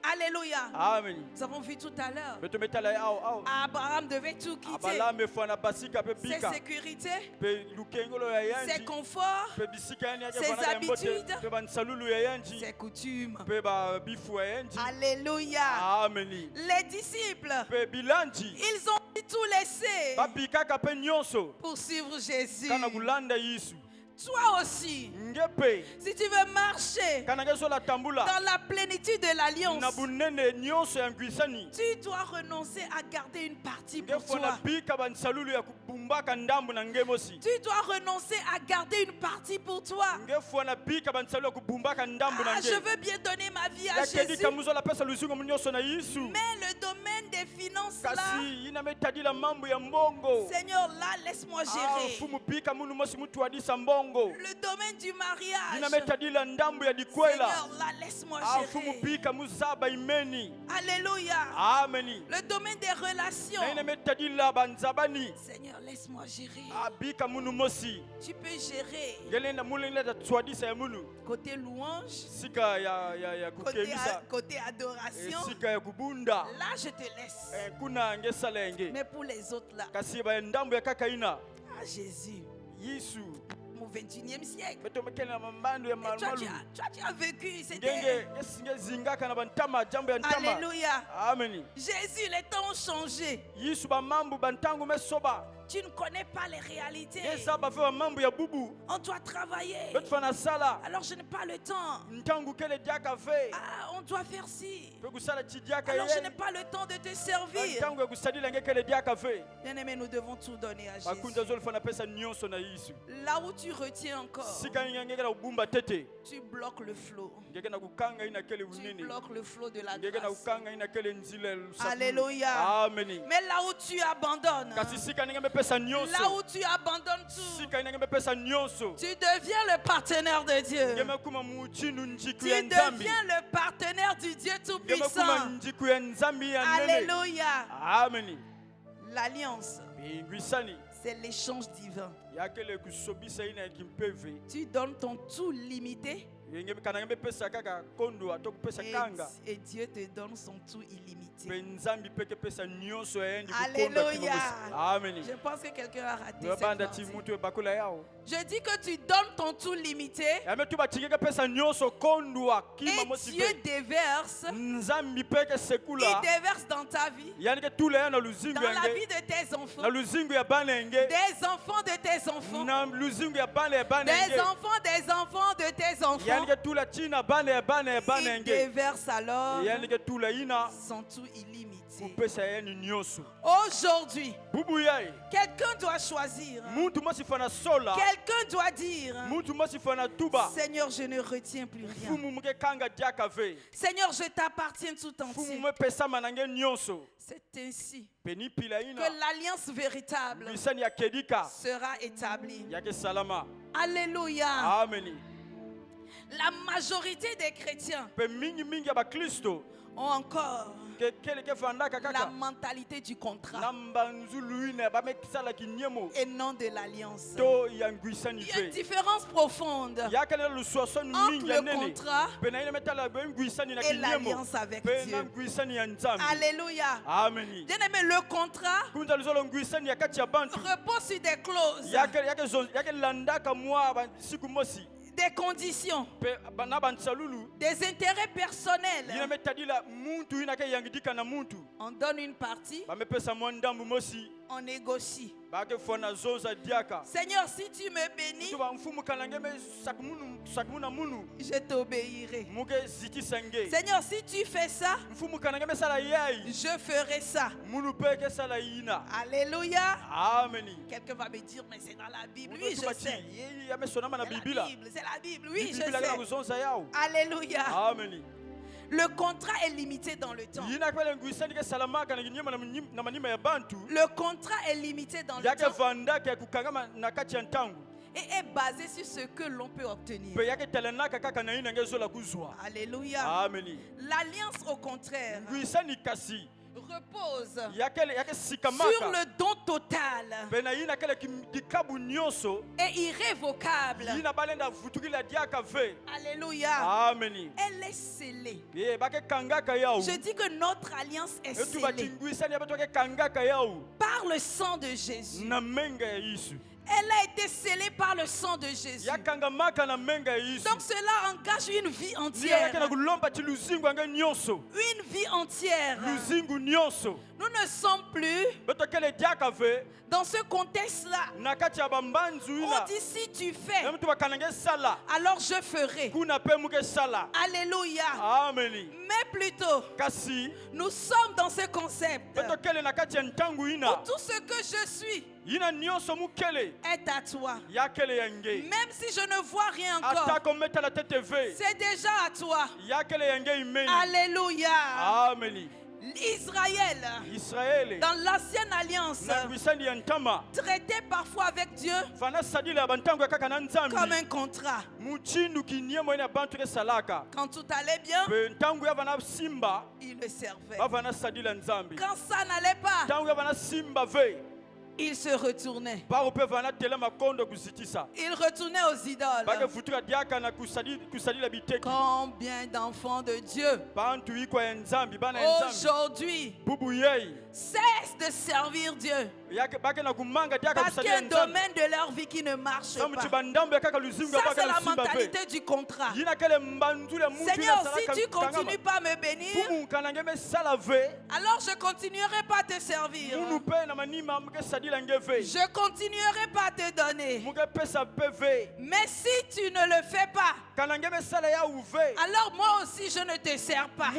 Alléluia. Amen. Nous avons vu tout à l'heure. Abraham devait tout quitter. Ses sécurités, ses conforts, ses habitudes, ses coutumes. Alléluia. Amen. Les disciples, ils ont tout laissé pour suivre Jésus. Toi aussi, si tu veux marcher dans la plénitude de l'alliance, tu dois renoncer à garder une partie pour toi. Tu dois renoncer à garder une partie pour toi. Je veux bien donner ma vie à Jésus, mais le domaine des finances là, Seigneur, là, laisse-moi gérer. Le domaine du mariage, Seigneur, là, laisse-moi gérer. Alléluia. Amen. Le domaine des relations, Seigneur, laisse-moi gérer. Tu peux gérer côté louange, côté adoration. Là, je te laisse. Mais pour les autres là, Jésus, au 21e siècle. Toi, tu as vécu. C'était... Alléluia. Amen. Jésus, les temps ont changé. Tu ne connais pas les réalités. On doit travailler. Alors je n'ai pas le temps. On doit faire ci. Alors je n'ai pas le temps de te servir. Bien-aimé, nous devons tout donner à Jésus. Là où tu retiens encore, tu bloques le flot. Tu bloques le flot de la grâce. Alléluia. Amen. Mais là où tu abandonnes, là où tu abandonnes tout, tu deviens le partenaire de Dieu. Tu deviens le partenaire du Dieu Tout-Puissant. Alléluia. Amen. L'alliance, c'est l'échange divin. Tu donnes ton tout limité et Dieu te donne son tout illimité. Alléluia. Amen. Je pense que quelqu'un a raté cette partie. Je dis que tu donnes ton tout limité et Dieu déverse. Il déverse dans ta vie, dans la vie de tes enfants, des enfants de tes enfants, des enfants des enfants de tes enfants. Il déverse alors son tout illimité. Aujourd'hui, quelqu'un doit choisir. Quelqu'un doit dire: Seigneur, je ne retiens plus rien. Seigneur, je t'appartiens tout entier. C'est ainsi que l'alliance véritable sera établie. Alléluia. Amen. La majorité des chrétiens ont encore la mentalité du contrat et non de l'alliance. Il y a une différence profonde entre le contrat et l'alliance avec Dieu. Alléluia. Bien-aimé, le contrat repose sur des clauses, des conditions, des intérêts personnels. On donne une partie, on négocie. Seigneur, si tu me bénis, je t'obéirai. Seigneur, si tu fais ça, je ferai ça. Alléluia. Amen. Quelqu'un va me dire: mais c'est dans la Bible. Oui, je sais. C'est la Bible. Oui, je sais. Alléluia. Amen. Le contrat est limité dans le temps. Le contrat est limité dans le temps. Et est basé sur ce que l'on peut obtenir. Alléluia. L'alliance, au contraire, repose sur le don total et irrévocable. Alléluia. Elle est scellée. Je dis que notre alliance est scellée par le sang de Jésus. Elle a été scellée par le sang de Jésus. Donc cela engage une vie entière. Une vie entière. Nous ne sommes plus dans ce contexte-là. On dit si tu fais, alors je ferai. Alléluia. Mais plutôt, nous sommes dans ce concept où tout ce que je suis est à toi. Même si je ne vois rien encore, c'est déjà à toi. Alléluia. Israël, dans l'ancienne alliance, traitait parfois avec Dieu comme un contrat. Quand tout allait bien, il le servait. Quand ça n'allait pas, il se retournait. Il retournait aux idoles. Combien d'enfants de Dieu aujourd'hui cessent de servir Dieu parce qu'il y a un domaine de leur vie qui ne marche pas. Ça, c'est la mentalité du contrat. Seigneur, si tu ne continues pas à me bénir, alors je ne continuerai pas à te servir. Je continuerai pas à te donner. Mais si tu ne le fais pas, alors moi aussi je ne te sers pas.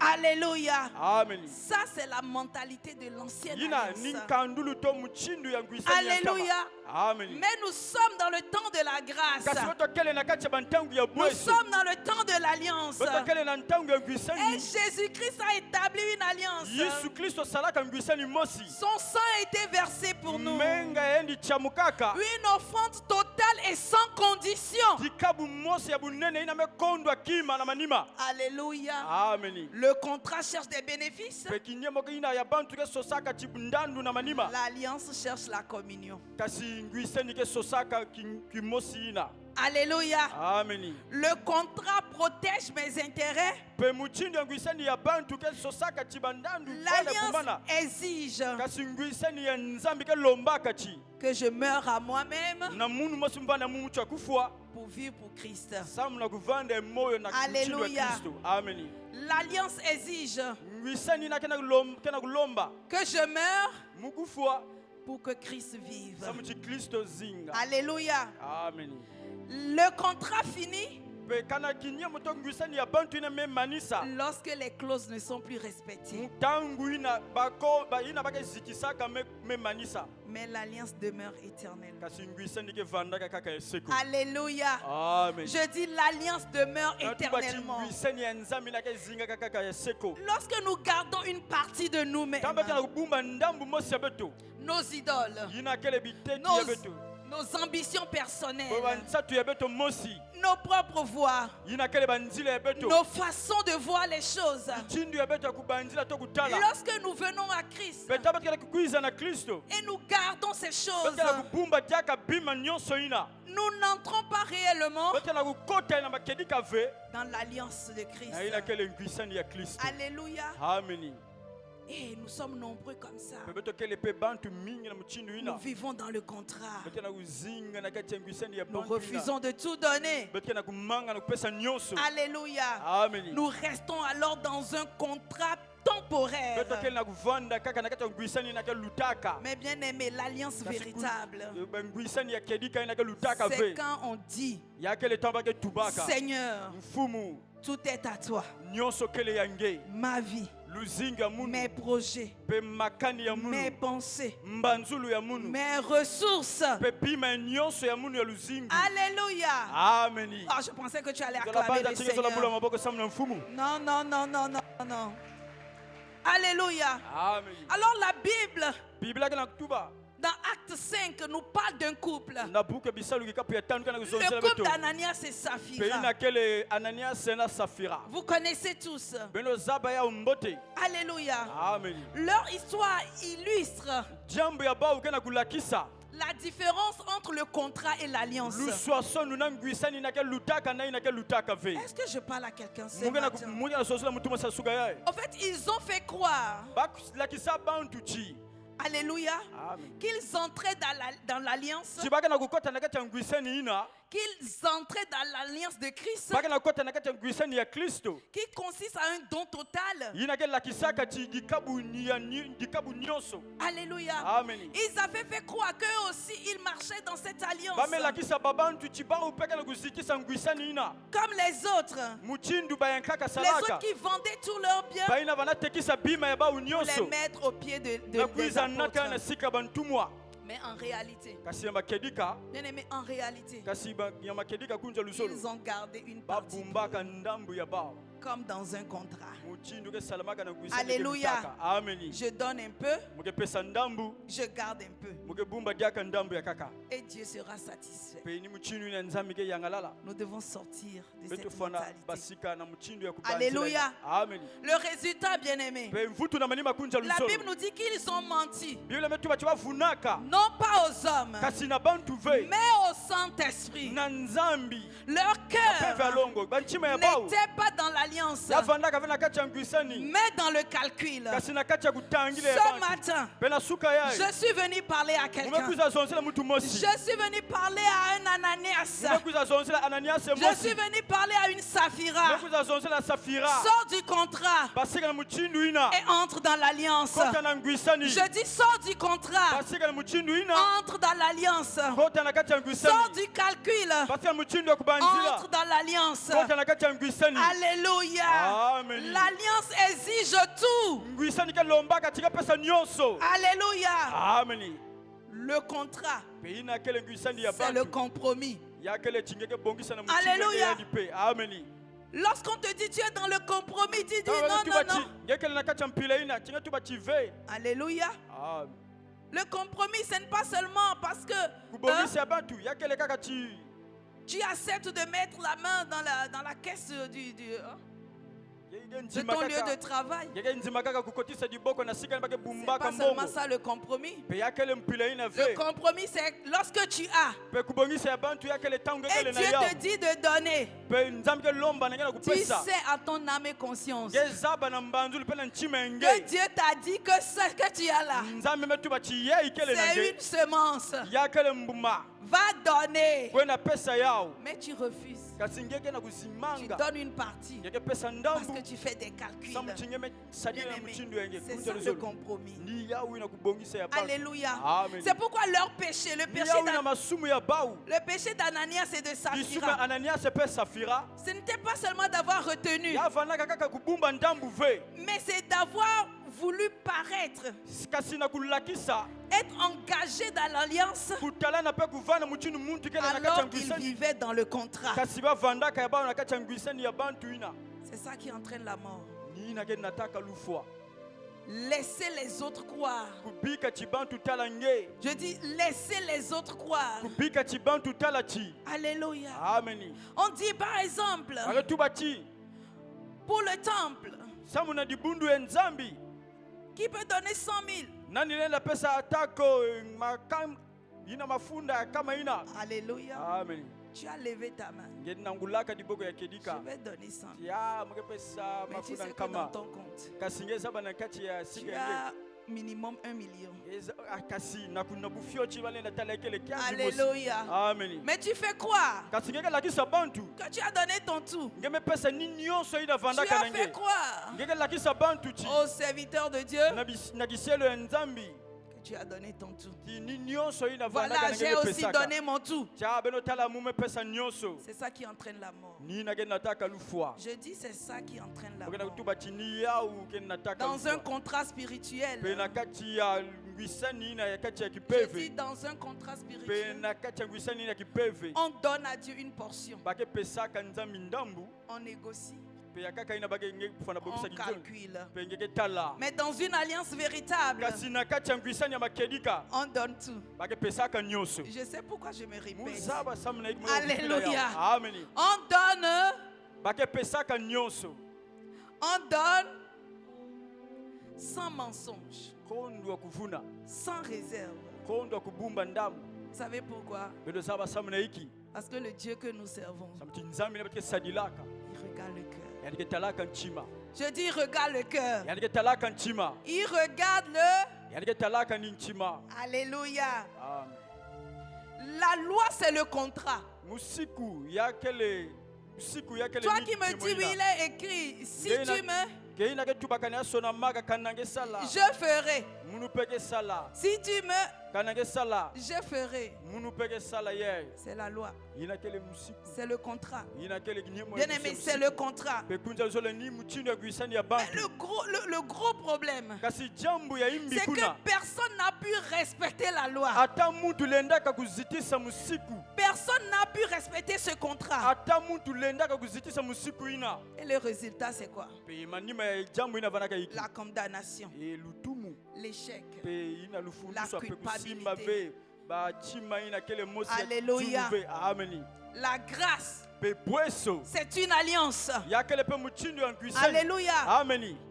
Alléluia. Ça, c'est la mentalité de l'ancienne alliance. Alléluia. Mais nous sommes dans le temps de la grâce. Nous sommes dans le temps de l'alliance. Et Jésus-Christ a établi une alliance. Son sang a été versé pour nous. Une offrande totale et sans condition. Alléluia. Le contrat cherche des bénéfices. L'alliance cherche la communion. Alléluia. Le contrat protège mes intérêts. L'alliance exige que je meure à moi-même pour vivre pour Christ. Alléluia. L'alliance exige que je meure pour que Christ vive. Alléluia. Le contrat finit lorsque les clauses ne sont plus respectées. Mais l'alliance demeure éternelle. Alléluia. Je dis l'alliance demeure éternellement. Lorsque nous gardons une partie de nous-mêmes, nos idoles, nos ambitions personnelles, nos propres voix, nos façons de voir les choses. Lorsque nous venons à Christ et nous gardons ces choses, nous n'entrons pas réellement dans l'alliance de Christ. Alléluia. Et nous sommes nombreux comme ça. Nous vivons dans le contrat. Nous refusons de tout donner. Alléluia. Nous restons alors dans un contrat temporaire. Mais bien aimé, l'alliance véritable, c'est quand on dit: Seigneur, Tout est à toi. Ma vie, mes projets, mes pensées, mes ressources. Alléluia. Amen. Oh, je pensais que tu allais acclamer le Seigneur. Non, non, non, non, non, non. Alléluia. Amen. Alors la Bible, dans Acte 5, nous parle d'un couple. Le couple d'Ananias et Saphira. Vous connaissez tous. Alléluia. Amen. Leur histoire illustre la différence entre le contrat et l'alliance. Est-ce que je parle à quelqu'un ce matin? En fait, ils ont fait croire, alléluia, qu'ils entraient dans l'alliance, qu'ils entraient dans l'alliance de Christ, qui consiste à un don total. Alléluia. Amen. Ils avaient fait croire qu'eux aussi ils marchaient dans cette alliance comme les autres qui vendaient tous leurs biens pour les mettre au pied des apôtres. Mais en réalité, bien aimé, en réalité, ils ont gardé une partie comme dans un contrat. Alléluia. Je donne un peu, je garde un peu. Et Dieu sera satisfait. Nous devons sortir de cette mentalité. Alléluia. Le résultat, bien aimé, la Bible nous dit qu'ils ont menti. Non pas aux hommes, mais au Saint-Esprit. Leur cœur n'était pas dans l'alliance, mais dans le calcul. Ce matin, je suis venu parler à quelqu'un. Je suis venu parler à un Ananias. Je suis venu parler à une Saphira. Sors du contrat et entre dans l'alliance. Je dis sors du contrat, entre dans l'alliance. Sors du calcul, entre dans l'alliance. Alléluia. L'alliance exige tout. Alléluia. Le contrat, c'est le compromis. Alléluia. Lorsqu'on te dit tu es dans le compromis, tu dis non, non, non. Alléluia. Le compromis, ce n'est pas seulement parce que tu acceptes de mettre la main dans la caisse de ton lieu de travail. C'est pas seulement ça le compromis. Le compromis, c'est lorsque tu as et Dieu te dit de donner. Tu sais à ton âme et conscience que Dieu t'a dit que ce que tu as là, c'est une semence. Va donner. Mais tu refuses. Tu donnes une partie parce que tu fais des calculs. C'est ça le compromis. Alléluia. C'est pourquoi leur péché, le péché d'Ananias et de Saphira, ce n'était pas seulement d'avoir retenu, mais c'est d'avoir voulu paraître, être engagé dans l'alliance alors qu'il vivait dans le contrat. C'est ça qui entraîne la mort. Laissez les autres croire. Je dis laissez les autres croire. Alléluia. On dit par exemple pour le temple, qui peut donner 100 000? Alléluia. Amen. Tu as levé ta main. Je vais donner 100 000. Mais tu sais que dans ton compte, tu as minimum 1 million. Alléluia. Amen. Mais tu fais croire que tu as donné ton tout. Tu as fait croire aux serviteurs de Dieu Tu as donné ton tout. Voilà, j'ai aussi donné mon tout. C'est ça qui entraîne la mort. Je dis c'est ça qui entraîne la mort. Dans un contrat spirituel. Je dis dans un contrat spirituel. On donne à Dieu une portion. On négocie. On calcule. Mais dans une alliance véritable, on donne tout. Je sais pourquoi je me répète. Alléluia. On donne sans mensonge, sans réserve. Vous savez pourquoi? Parce que le Dieu que nous servons, il regarde le cœur. Je dis regarde le cœur. Il regarde le... Alléluia. La loi c'est le contrat. Toi qui me dis oui, il est écrit, si tu me... Je ferai. Si tu me... Je ferai. C'est la loi. C'est le contrat. Bien aimé, c'est le contrat. Mais le gros problème, c'est que personne n'a pu respecter la loi. Personne n'a pu respecter ce contrat. Et le résultat, c'est quoi? La condamnation, l'échec, la culpabilité. Alléluia. La grâce, c'est une alliance. Alléluia.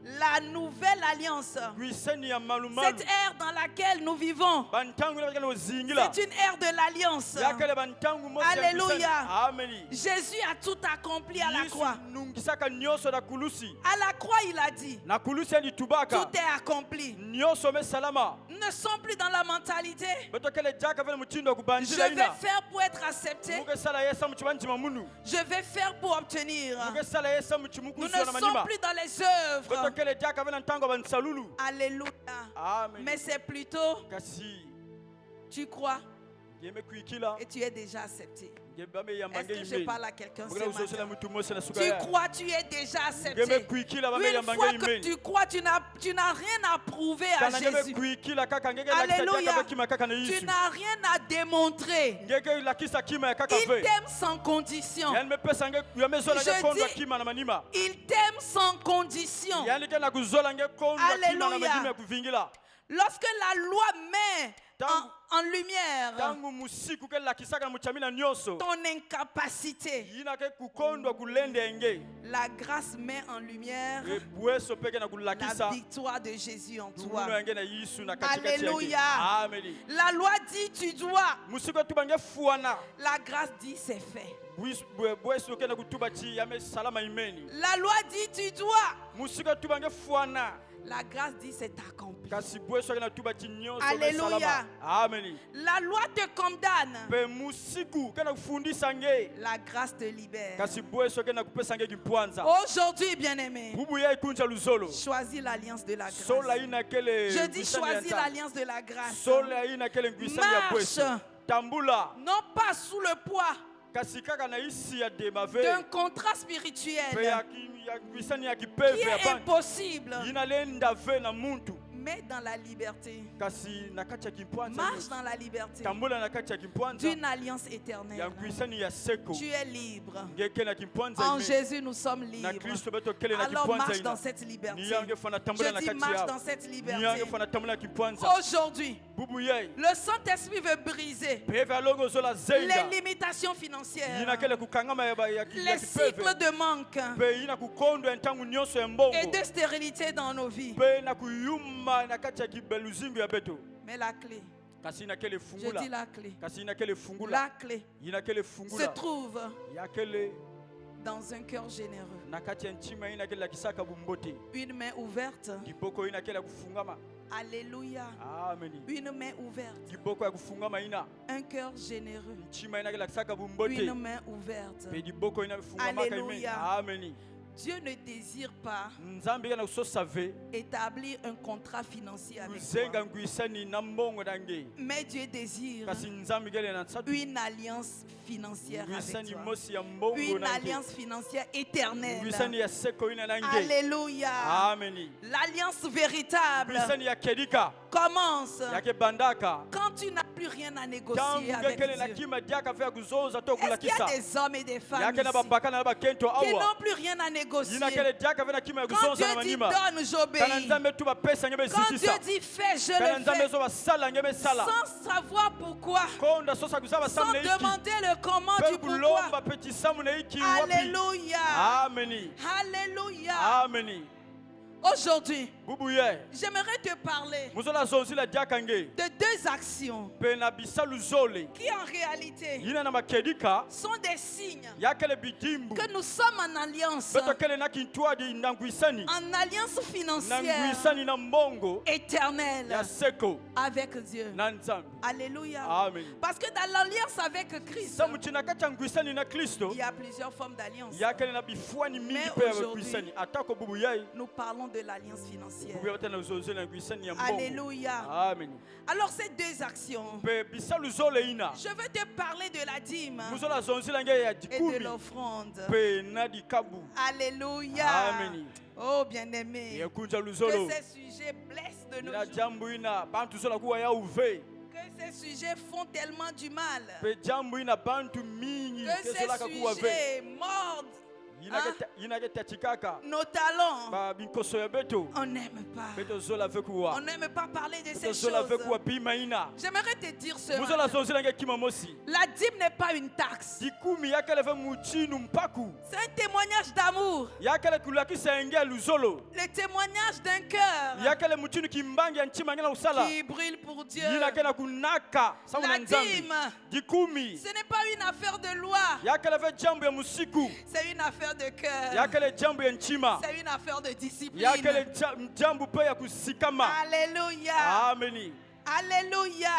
La nouvelle alliance, cette ère dans laquelle nous vivons, c'est une ère de l'alliance. Alléluia. Jésus a tout accompli à la croix. À la croix, il a dit, tout est accompli. Nous ne sommes plus dans la mentalité, je vais faire pour être accepté, je vais faire pour obtenir. Nous ne sommes plus dans les œuvres. Alléluia. Mais c'est plutôt, tu crois et tu es déjà accepté. Est-ce que je parle à quelqu'un ce matin? Tu crois, tu es déjà accepté. Une fois que tu crois, tu n'as rien à prouver à Jésus. Alléluia. Tu n'as rien à démontrer. Il t'aime sans condition. Je dis, il t'aime sans condition. Alléluia. Lorsque la loi met en lumière ton incapacité, la grâce met en lumière la victoire de Jésus en toi. Alléluia. La loi dit tu dois, la grâce dit c'est fait. La loi dit tu dois, la grâce dit c'est accompli. Alléluia. La loi te condamne, la grâce te libère. Aujourd'hui, bien-aimé, choisis l'alliance de la grâce. Je dis choisis l'alliance de la grâce. Marche, non pas sous le poids d'un contrat spirituel qui est impossible, mais dans la liberté. Marche dans la liberté d'une alliance éternelle. Tu es libre. En Jésus, nous sommes libres. Alors marche dans cette liberté. Je dis marche dans cette liberté. Aujourd'hui, le Saint-Esprit veut briser les limitations financières, les cycles de manque et de stérilité dans nos vies. Mais la clé, je dis la clé, la clé se trouve dans un cœur généreux, une main ouverte. Alléluia. Une main ouverte, un cœur généreux, une main ouverte. Alléluia. Dieu ne désire pas établir un contrat financier avec toi. Mais Dieu désire une alliance financière avec toi. Une alliance financière éternelle. Alléluia. L'alliance véritable commence quand tu n'as plus rien à négocier avec Dieu. Est-ce qu'il y a des hommes et des femmes ici qui n'ont plus rien à négocier? Quand Dieu dit donne, j'obéis. Quand Dieu dit fais, je le fais. Sans savoir pourquoi. Sans demander le comment du pourquoi. Alléluia. Alléluia. Aujourd'hui, j'aimerais te parler de deux actions qui en réalité sont des signes que nous sommes en alliance financière éternelle avec Dieu. Alléluia. Parce que dans l'alliance avec Christ, il y a plusieurs formes d'alliance. Mais aujourd'hui, nous parlons de l'alliance financière. Alléluia. Amen. Alors ces deux actions, je veux te parler de la dîme et de l'offrande. Alléluia. Amen. Oh bien-aimé, que ces sujets blessent de nos jours. Que ces sujets font tellement du mal. Que ces sujets mordent nos talents. On n'aime pas. On n'aime pas parler de ces choses. J'aimerais te dire ce matin, la dîme n'est pas une taxe. C'est un témoignage d'amour. Le témoignage d'un cœur qui brûle pour Dieu. La dîme, ce n'est pas une affaire de loi. C'est une affaire de cœur. C'est une affaire de discipline. Alléluia. Alléluia.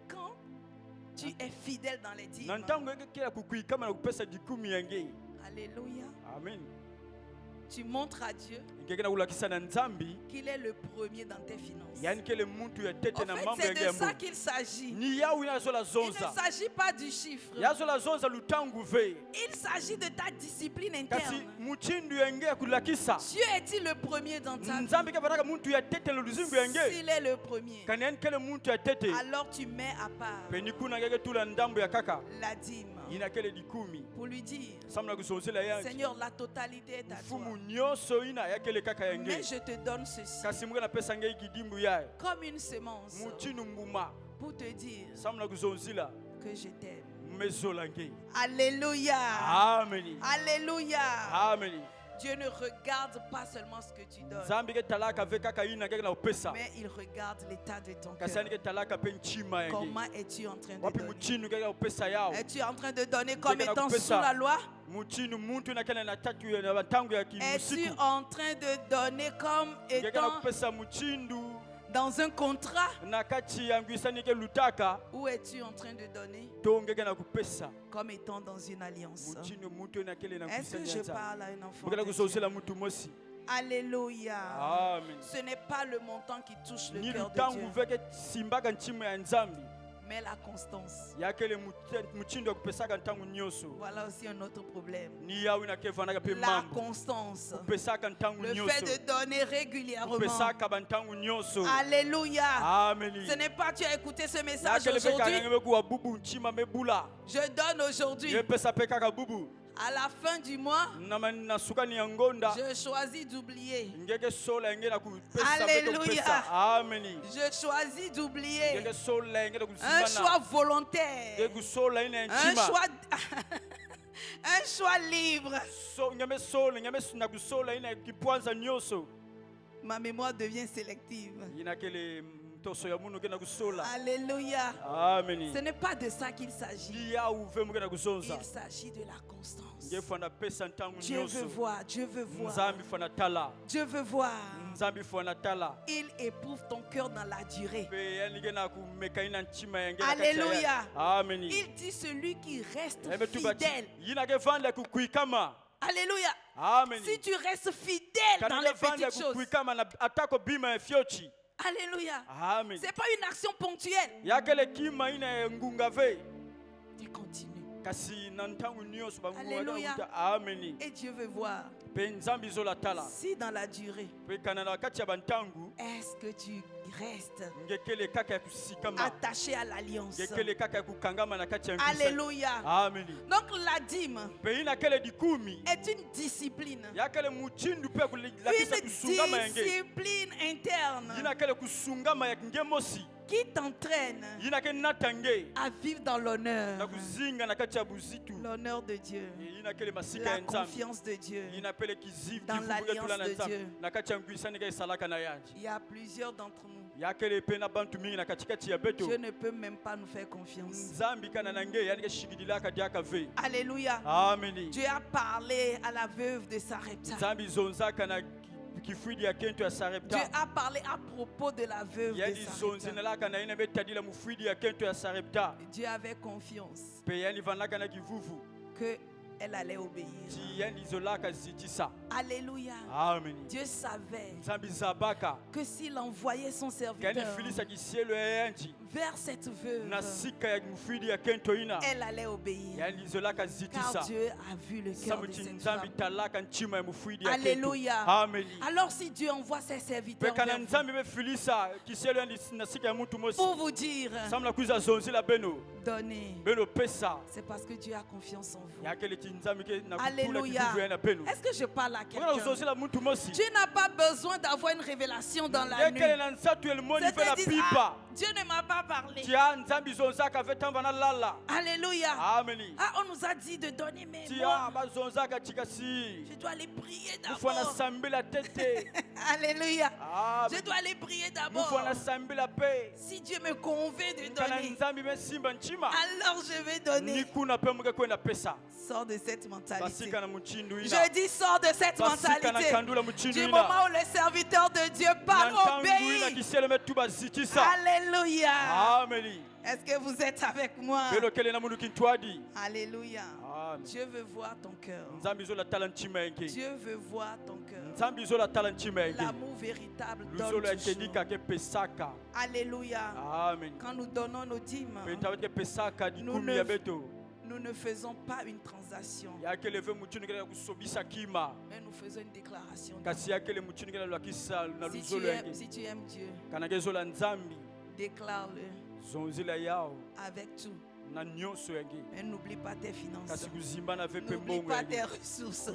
Quand tu es fidèle dans les dîmes, alléluia, tu montres à Dieu qu'il est le premier dans tes finances. En fait, c'est de ça qu'il s'agit. Il ne s'agit pas du chiffre. Il s'agit de ta discipline interne. Dieu est-il le premier dans ta vie? S'il est le premier, alors tu mets à part la dîme pour lui dire, Seigneur, la totalité est à toi. Mais je te donne ceci comme une semence pour te dire que je t'aime. Alléluia. Amen. Alléluia. Amen. Dieu ne regarde pas seulement ce que tu donnes, mais il regarde l'état de ton cœur. Comment es-tu en train de donner? Es-tu en train de donner comme étant sous la loi? Es-tu en train de donner comme étant dans un contrat? Ou es-tu en train de donner comme étant dans une alliance? Est-ce que je parle à un enfant de Dieu? Alléluia. Amen. Ce n'est pas le montant qui touche le cœur de Dieu, mais la constance. Voilà aussi un autre problème. La constance. Le fait de donner régulièrement. Alléluia. Amen. Ce n'est pas tu as écouté ce message aujourd'hui. Je donne aujourd'hui. À la fin du mois, je choisis d'oublier. Alléluia. Je choisis d'oublier. Un choix volontaire. Un choix libre. Ma mémoire devient sélective. Alléluia. Amen. Ce n'est pas de ça qu'il s'agit. Il s'agit de la constance. Dieu veut voir, Dieu veut voir. Dieu veut voir. Il éprouve ton cœur dans la durée. Alléluia. Amen. Il dit celui qui reste fidèle Alléluia. Amen. Si tu restes fidèle dans les petites choses. Alléluia. Amen. C'est pas une action ponctuelle. Tu continues. Alléluia. Amen. Et Dieu veut voir si dans la durée, est-ce que tu restes attaché à l'alliance. Alléluia. Amen. Donc la dîme est une discipline. Une discipline interne qui t'entraîne à vivre dans l'honneur. L'honneur de Dieu. La confiance de Dieu. Dans l'alliance de Dieu. Il y a plusieurs d'entre nous. Dieu ne peut même pas nous faire confiance. Alléluia. Amen. Dieu a parlé à la veuve de Sarepta. Dieu a parlé à propos de la veuve de Sarepta. Dieu avait confiance que elle allait obéir. Alléluia. Amen. Dieu savait que s'il envoyait son serviteur vers cette veuve, elle allait obéir. Car Dieu a vu le cœur de cette femme. Alléluia. Amen. Alors si Dieu envoie ses serviteurs vers vous, pour vous dire donnez, c'est parce que Dieu a confiance en vous. Alléluia. Est-ce que je parle à quelqu'un? Dieu n'a pas besoin d'avoir une révélation dans la nuit. Dieu ne m'a pas parlé. Alléluia. Amen. Ah, on nous a dit de donner, mais moi, je dois aller prier d'abord. Alléluia. Amen. Je dois aller prier d'abord. Si Dieu me convainc de donner, alors je vais donner. Sors de cette mentalité. Je dis sors de cette mentalité. Du moment où le serviteur de Dieu parle, obéit. Alléluia. Amen. Est-ce que vous êtes avec moi? Alléluia. Amen. Dieu veut voir ton cœur. Dieu veut voir ton cœur. L'amour véritable donne toujours. Alléluia. Amen. Quand nous donnons nos dîmes, nous ne faisons pas une transaction, mais nous faisons une déclaration. Si tu aimes Dieu, déclare-le avec tout. Mais n'oublie pas tes finances. N'oublie pas tes ressources.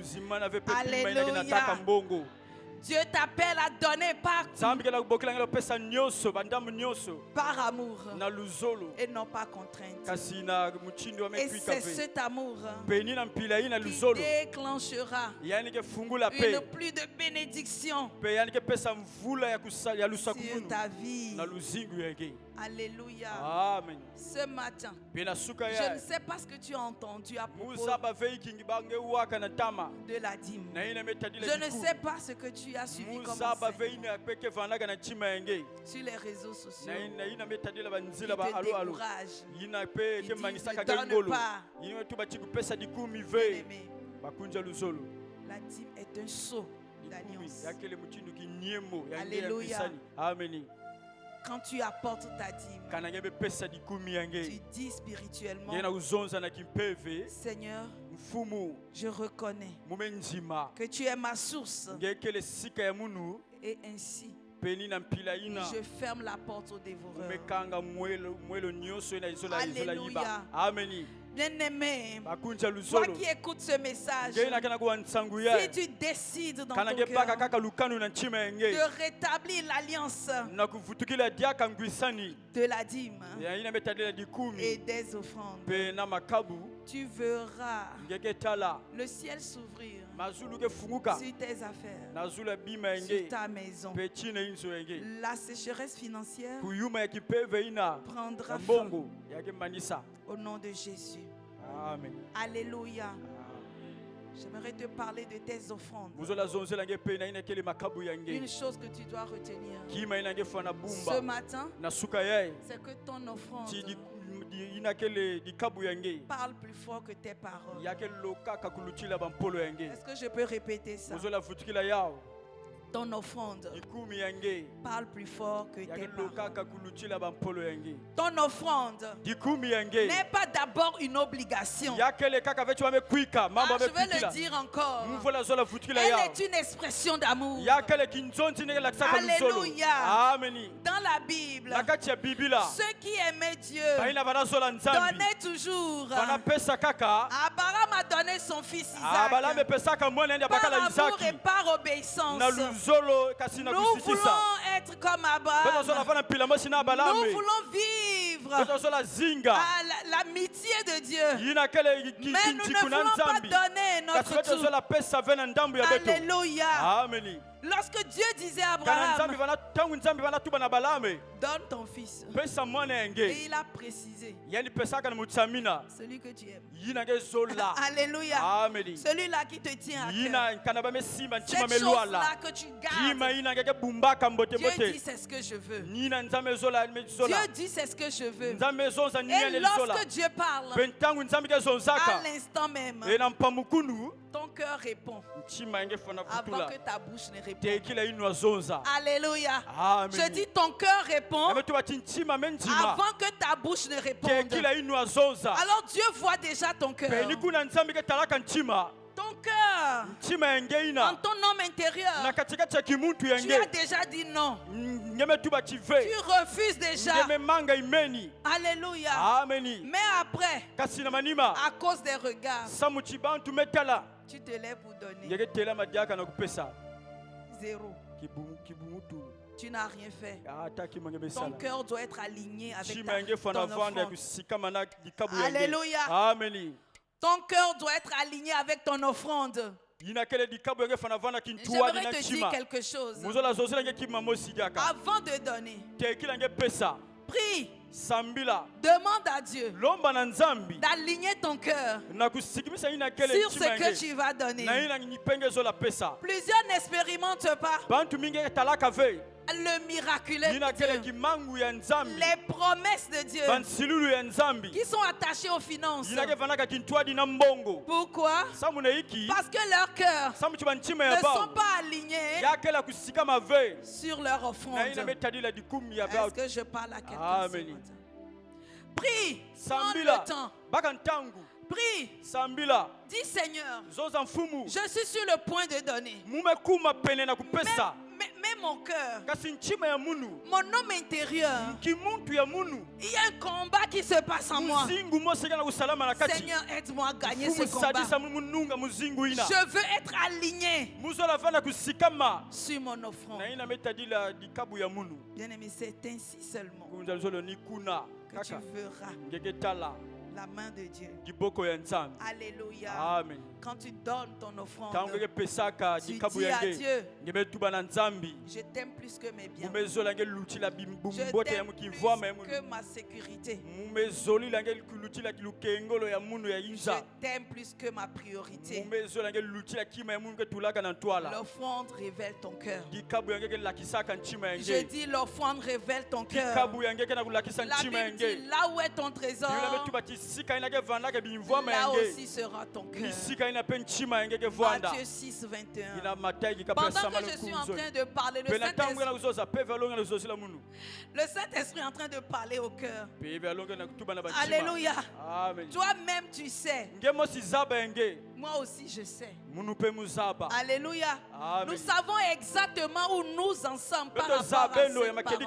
Alléluia. Dieu t'appelle à donner par amour et non pas contrainte. Et c'est cet amour qui déclenchera une pluie de bénédiction sur ta vie. Alléluia. Amen. Ce matin, je ne sais pas ce que tu as entendu à propos de la dîme. Je ne sais pas ce que tu as suivi comme enseignement sur les réseaux sociaux. Qui te décourage, qui disent ne donne pas. Bien-aimé, la dîme est un sceau d'alliance. Alléluia. Amen. Quand tu apportes ta dîme, tu dis spirituellement, Seigneur, je reconnais que tu es ma source. Et ainsi, je ferme la porte au dévoreur. Alléluia. Bien-aimé, toi qui écoutes ce message, si tu décides dans ton cœur de rétablir l'alliance de la dîme et des offrandes, tu verras le ciel s'ouvrir sur tes affaires, sur ta maison. La sécheresse financière prendra fin au nom de Jésus. Amen. Alléluia. J'aimerais te parler de tes offrandes. Une chose que tu dois retenir ce matin, c'est que ton offrande Parle plus fort que tes paroles. Est-ce que je peux répéter ça? Ton offrande parle plus fort que tes paroles. Ton offrande n'est pas d'abord une obligation. Je vais le dire encore. Elle est une expression d'amour. Alléluia. Dans la Bible, ceux qui aimaient Dieu donnaient toujours. Abraham a donné son fils Isaac par amour et par obéissance. Nous voulons être comme Abraham. Nous voulons vivre l'amitié de Dieu. Mais nous ne voulons pas donner notre tout. Alléluia. Lorsque Dieu disait à Abraham, donne ton fils. Et il a précisé, celui que tu aimes. Alléluia. Celui-là qui te tient à cœur. Cette chose-là que tu gardes. Dieu dit c'est ce que je veux. Dieu dit c'est ce que je veux. Et lorsque Dieu parle, à l'instant même, ton cœur répond avant que ta bouche ne réponde. Alléluia. Je dis ton cœur répond avant que ta bouche ne réponde. Alors Dieu voit déjà ton cœur. Ton cœur, en ton homme intérieur, tu as déjà dit non. Tu refuses déjà. Alléluia. Mais après, à cause des regards, tu te lèves pour donner. Zéro. Tu n'as rien fait. Ton cœur doit être aligné avec ton offrande. Alléluia. Ton cœur doit être aligné avec ton offrande. J'aimerais te dire quelque chose. Avant de donner, prie. Demande à Dieu d'aligner ton cœur sur ce que tu vas donner. Plusieurs n'expérimentent pas le miraculeux de Dieu, les promesses de Dieu qui sont attachées aux finances. Pourquoi? Parce que leurs cœurs ne sont pas alignés sur leur offrande. Est-ce que je parle à quelqu'un ce matin? Prie, prends le temps. Prie. Dis Seigneur, je suis sur le point de donner. Mais mon cœur, mon homme intérieur, il y a un combat qui se passe en moi. Seigneur, aide-moi à gagner ce combat. Je veux être aligné sur mon offrande. Bien-aimé, c'est ainsi seulement que tu verras la main de Dieu. Alléluia. Amen. Quand tu donnes ton offrande, tu dis à Dieu, je t'aime plus que mes biens. Je t'aime plus que ma sécurité. Je t'aime plus que ma priorité. L'offrande révèle ton cœur. Je dis l'offrande révèle ton cœur. La Bible dit là où est ton trésor, là aussi sera ton cœur. Matthieu 6, 21. Pendant que je suis en train de parler, le Saint-Esprit est en train de parler au cœur. Alléluia. Toi-même tu sais. Moi aussi je sais. Alléluia. Nous savons exactement où nous en sommes par rapport à cette parole.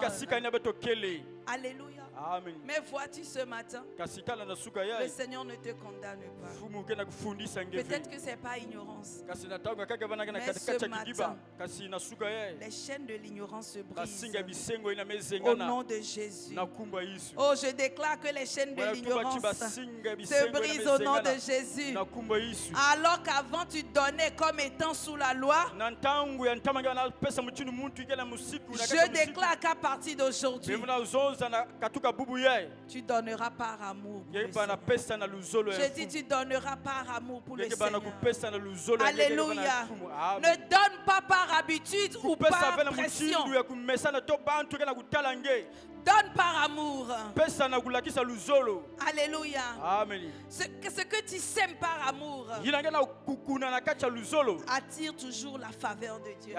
Alléluia. Amen. Mais vois-tu ce matin, le Seigneur ne te condamne pas. Peut-être que ce n'est pas ignorance. Mais ce matin, les chaînes de l'ignorance se brisent au nom de Jésus. Oh, je déclare que les chaînes de l'ignorance se brisent au nom de Jésus. Alors qu'avant tu donnais comme étant sous la loi, je déclare qu'à partir d'aujourd'hui, tu donneras par amour pour le Seigneur. Je dis tu donneras par amour pour le Seigneur. Alléluia. Ne donne pas par habitude ou par pression. Donne par amour. Alléluia. Amen. Ce que tu sèmes par amour attire toujours la faveur de Dieu.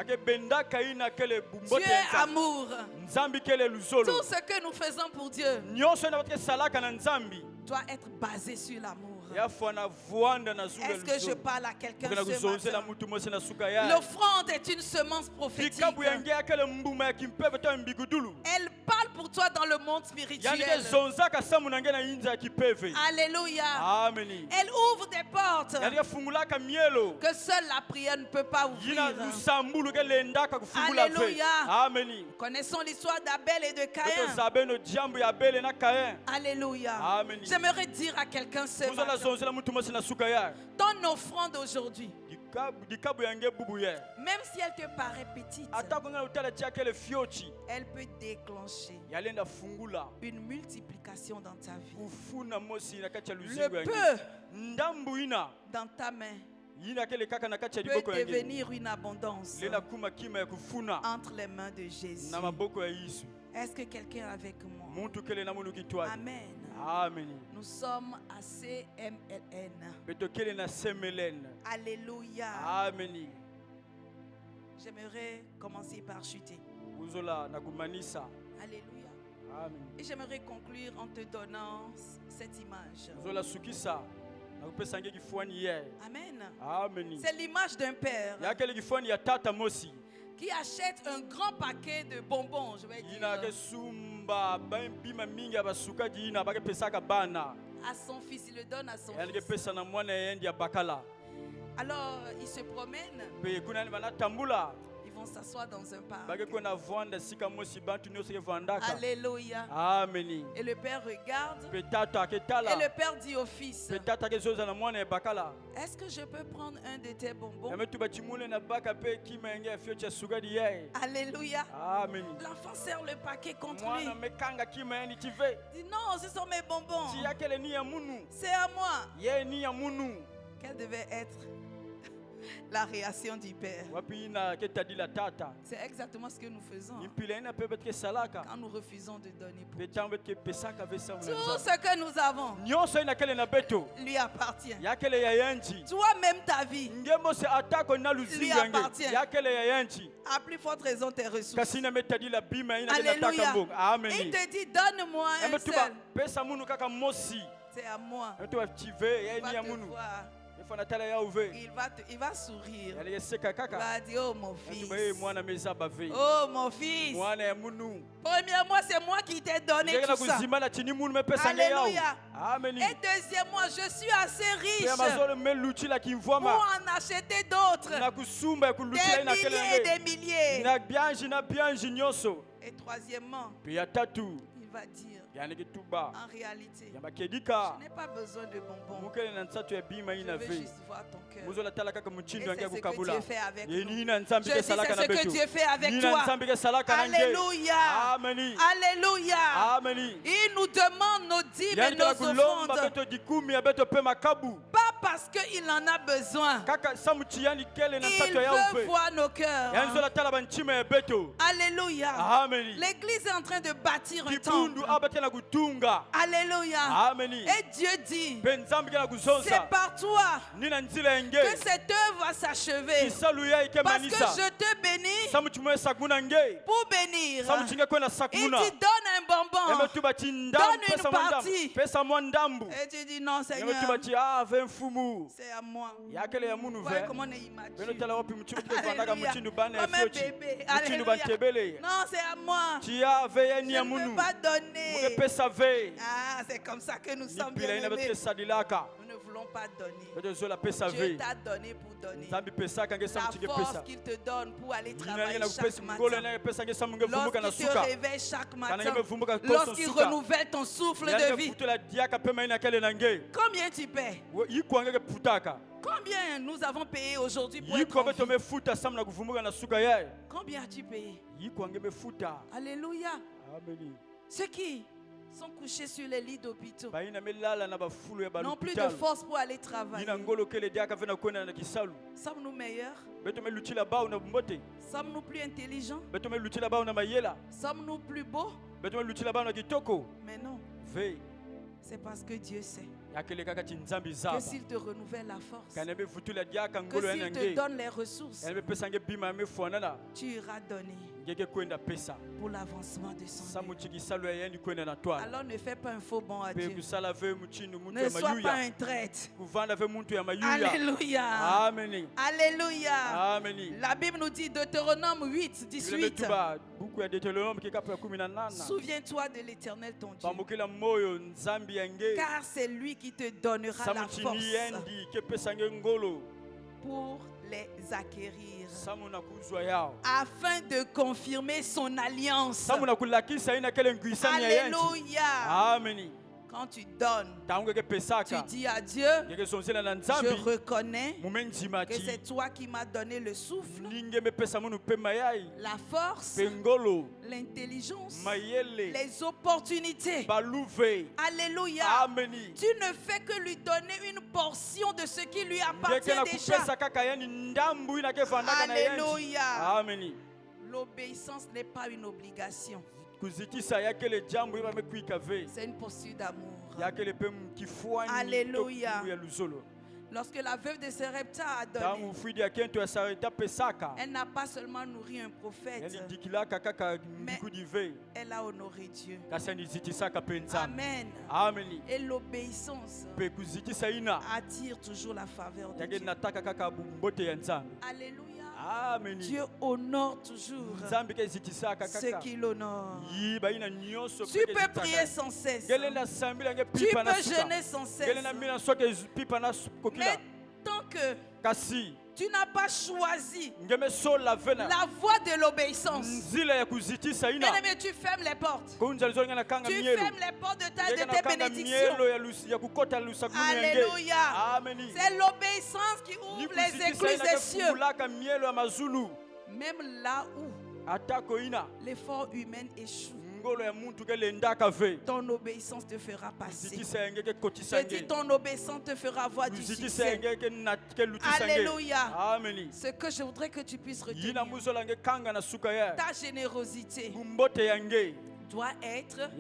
Dieu est amour. Tout ce que nous faisons pour Dieu doit être basé sur l'amour. Est-ce que je parle à quelqu'un ce matin? L'offrande est une semence prophétique. Elle parle pour toi dans le monde spirituel. Alléluia. Amen. Elle ouvre des portes que seule la prière ne peut pas ouvrir. Alléluia. Amen. Connaissons l'histoire d'Abel et de Caïn. Alléluia. Amen. J'aimerais dire à quelqu'un ce matin, ton offrande aujourd'hui, même si elle te paraît petite, elle peut déclencher une multiplication dans ta vie. Le peu dans ta main peut devenir une abondance entre les mains de Jésus. Est-ce que quelqu'un est avec moi? Amen. Amen. Nous sommes à CMLN. Alléluia. Amen. J'aimerais commencer par chuter. Alléluia. Amen. Et j'aimerais conclure en te donnant cette image. Amen. Amen. C'est l'image d'un père qui achète un grand paquet de bonbons, je vais dire, à son fils. Il le donne à son fils. Alors, il se promène. Ils vont s'asseoir dans un parc. Alléluia. Amen. Et le père regarde. Et le père dit au fils, est-ce que je peux prendre un de tes bonbons? Alléluia. Amen. L'enfant serre le paquet contre lui. Il dit non, ce sont mes bonbons. C'est à moi. Quelle devait être la réaction du père? C'est exactement ce que nous faisons quand nous refusons de donner pour Dieu. Tout ce que nous avons lui appartient. Toi-même, ta vie lui appartient. À plus forte raison, tes ressources. Alléluia. Il te dit, donne-moi un seul. C'est à moi. Il va te voir. Il va sourire. Il va dire, oh mon fils. Oh mon fils. Premièrement, c'est moi qui t'ai donné tout ça. Alléluia. Et deuxièmement, je suis assez riche pour en acheter d'autres. Des milliers et des milliers. Et troisièmement, il va dire, en réalité, je n'ai pas besoin de bonbons. Je veux juste voir ton cœur. Et c'est ce que Dieu fait avec nous. Je dis, c'est ce que Dieu fait avec toi. Alléluia. Alléluia. Il nous demande nos dîmes et nos offrandes. Pas parce qu'il en a besoin. Il veut voir nos cœurs. Alléluia. L'Église est en train de bâtir un temple. Alléluia. Et Dieu dit, c'est par toi que cette œuvre va s'achever. Parce que je te bénis pour bénir. Il dit, donne un bonbon. Donne une partie. Et tu dis, non Seigneur, c'est à moi. Voyez comment on est immature. Alléluia. Comme un bébé. Alléluia. Non, c'est à moi. Je ne peux pas donner. Ah, c'est comme ça que nous sommes bien-aimés. Nous ne voulons pas donner. Dieu t'a donné pour donner. La force qu'il te donne pour aller travailler chaque matin. Lorsqu'il te réveille chaque matin. Lorsqu'il renouvelle ton souffle de vie. Combien tu paies? Combien nous avons payé aujourd'hui pour être en vie? Combien as-tu payé? Alléluia. Ceux qui sont couchés sur les lits d'hôpitaux n'ont plus de force pour aller travailler. Sommes-nous meilleurs? Sommes-nous plus intelligents? Sommes-nous plus beaux? Mais non. C'est parce que Dieu sait que s'il te renouvelle la force, que s'il te donne les ressources, tu iras donner pour l'avancement de son œuvre. Alors ne fais pas un faux bon à Dieu. Ne sois pas un traître. Alléluia. Alléluia. La Bible nous dit, Deutéronome 8, 18. Souviens-toi de l'Éternel ton Dieu, car c'est lui qui te donnera la force pour les acquérir, afin de confirmer son alliance. Alléluia. Quand tu donnes, tu dis à Dieu, je reconnais que c'est toi qui m'as donné le souffle, la force, l'intelligence, les opportunités. Alléluia. Tu ne fais que lui donner une portion de ce qui lui appartient déjà. Alléluia. L'obéissance n'est pas une obligation. C'est une posture d'amour. Alléluia. Lorsque la veuve de Sarepta a donné, elle n'a pas seulement nourri un prophète, mais elle a honoré Dieu. Amen. Et l'obéissance attire toujours la faveur de Dieu. Alléluia. Dieu honore toujours ceux qui l'honorent. Tu peux prier sans cesse. Tu peux jeûner sans cesse. Mais tant que tu n'as pas choisi la voie de l'obéissance, bien-aimé, tu fermes les portes. Tu fermes les portes de tes bénédictions. Alléluia. C'est l'obéissance qui ouvre les écluses des cieux. Même là où l'effort humain échoue, ton obéissance te fera passer. Je dis, ton obéissance te fera voir du succès. Alléluia. Ce que je voudrais que tu puisses retenir, ta générosité doit être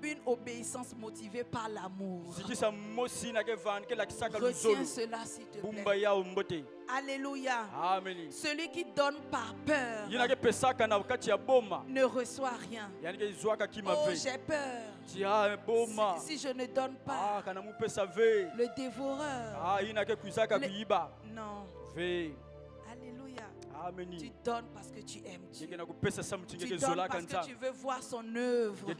une obéissance motivée par l'amour. Retiens cela, s'il te plaît. Alléluia. Celui qui donne par peur ne reçoit rien. Oh, j'ai peur. Si je ne donne pas, le dévoreur. Non. Alléluia. Tu donnes parce que tu aimes Dieu. Tu donnes parce que tu veux voir son œuvre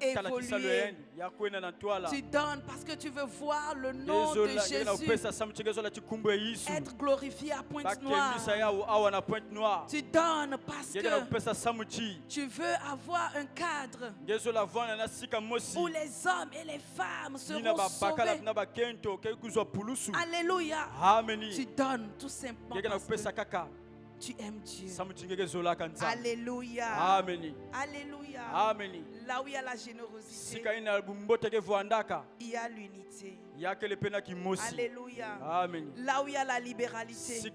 évoluer. Tu donnes parce que tu veux voir le nom de Jésus être glorifié à Pointe-Noire. Tu donnes parce que tu veux avoir un cadre où les hommes et les femmes seront sauvés. Alléluia. Tu donnes tout simplement parce que tu aimes Dieu. Alléluia. Alléluia. Là où il y a la générosité, il y a l'unité. Alléluia. Là où il y a la libéralité, il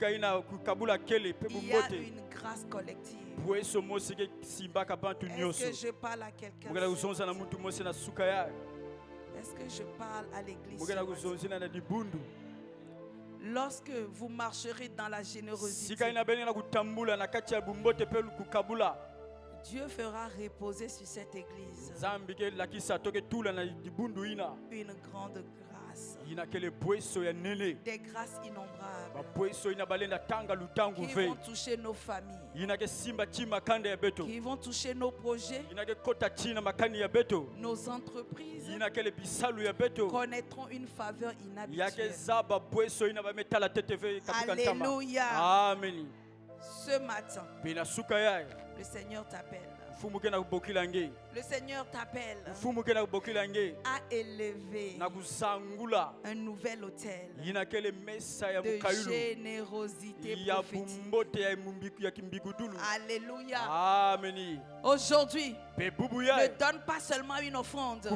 y a une grâce collective. Est-ce que je parle à quelqu'un? Est-ce que je parle à l'église? Lorsque vous marcherez dans la générosité, Dieu fera reposer sur cette église une grande grâce, des grâces innombrables qui vont toucher nos familles, qui vont toucher nos projets, nos entreprises connaîtront une faveur inhabituelle. Alléluia. Ce matin, le Seigneur t'appelle. Le Seigneur t'appelle à élever un nouvel autel de générosité prophétique. Alléluia. Aujourd'hui, ne donne pas seulement une offrande,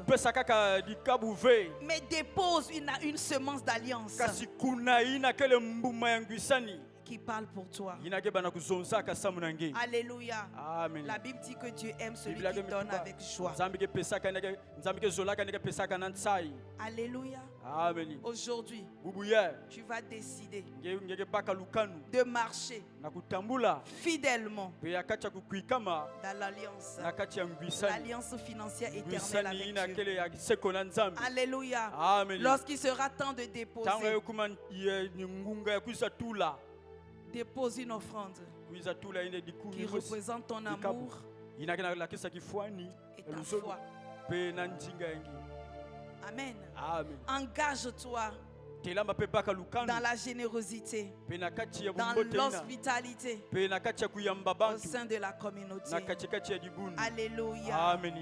mais dépose une semence d'alliance. qui parle pour toi. Alléluia. Amen. La Bible dit que Dieu aime celui qui donne avec joie. Alléluia. Amen. Aujourd'hui, tu vas décider de marcher fidèlement dans l'alliance financière éternelle avec Dieu. Alléluia. Lorsqu'il sera temps de déposer, dépose une offrande qui représente ton amour et ta foi. Amen. Engage-toi dans la générosité, dans l'hospitalité au sein de la communauté. Alléluia. Amen.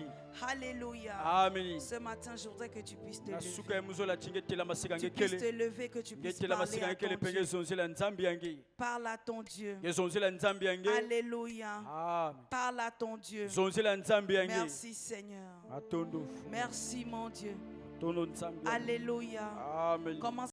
Alléluia. Amen. Ce matin, je voudrais que tu puisses te lever. Tu puisses te lever, que tu puisses parler à ton Dieu. Parle à ton Dieu. Alléluia. Parle à ton Dieu. Merci Seigneur. Merci mon Dieu. Alléluia. Amen. Commence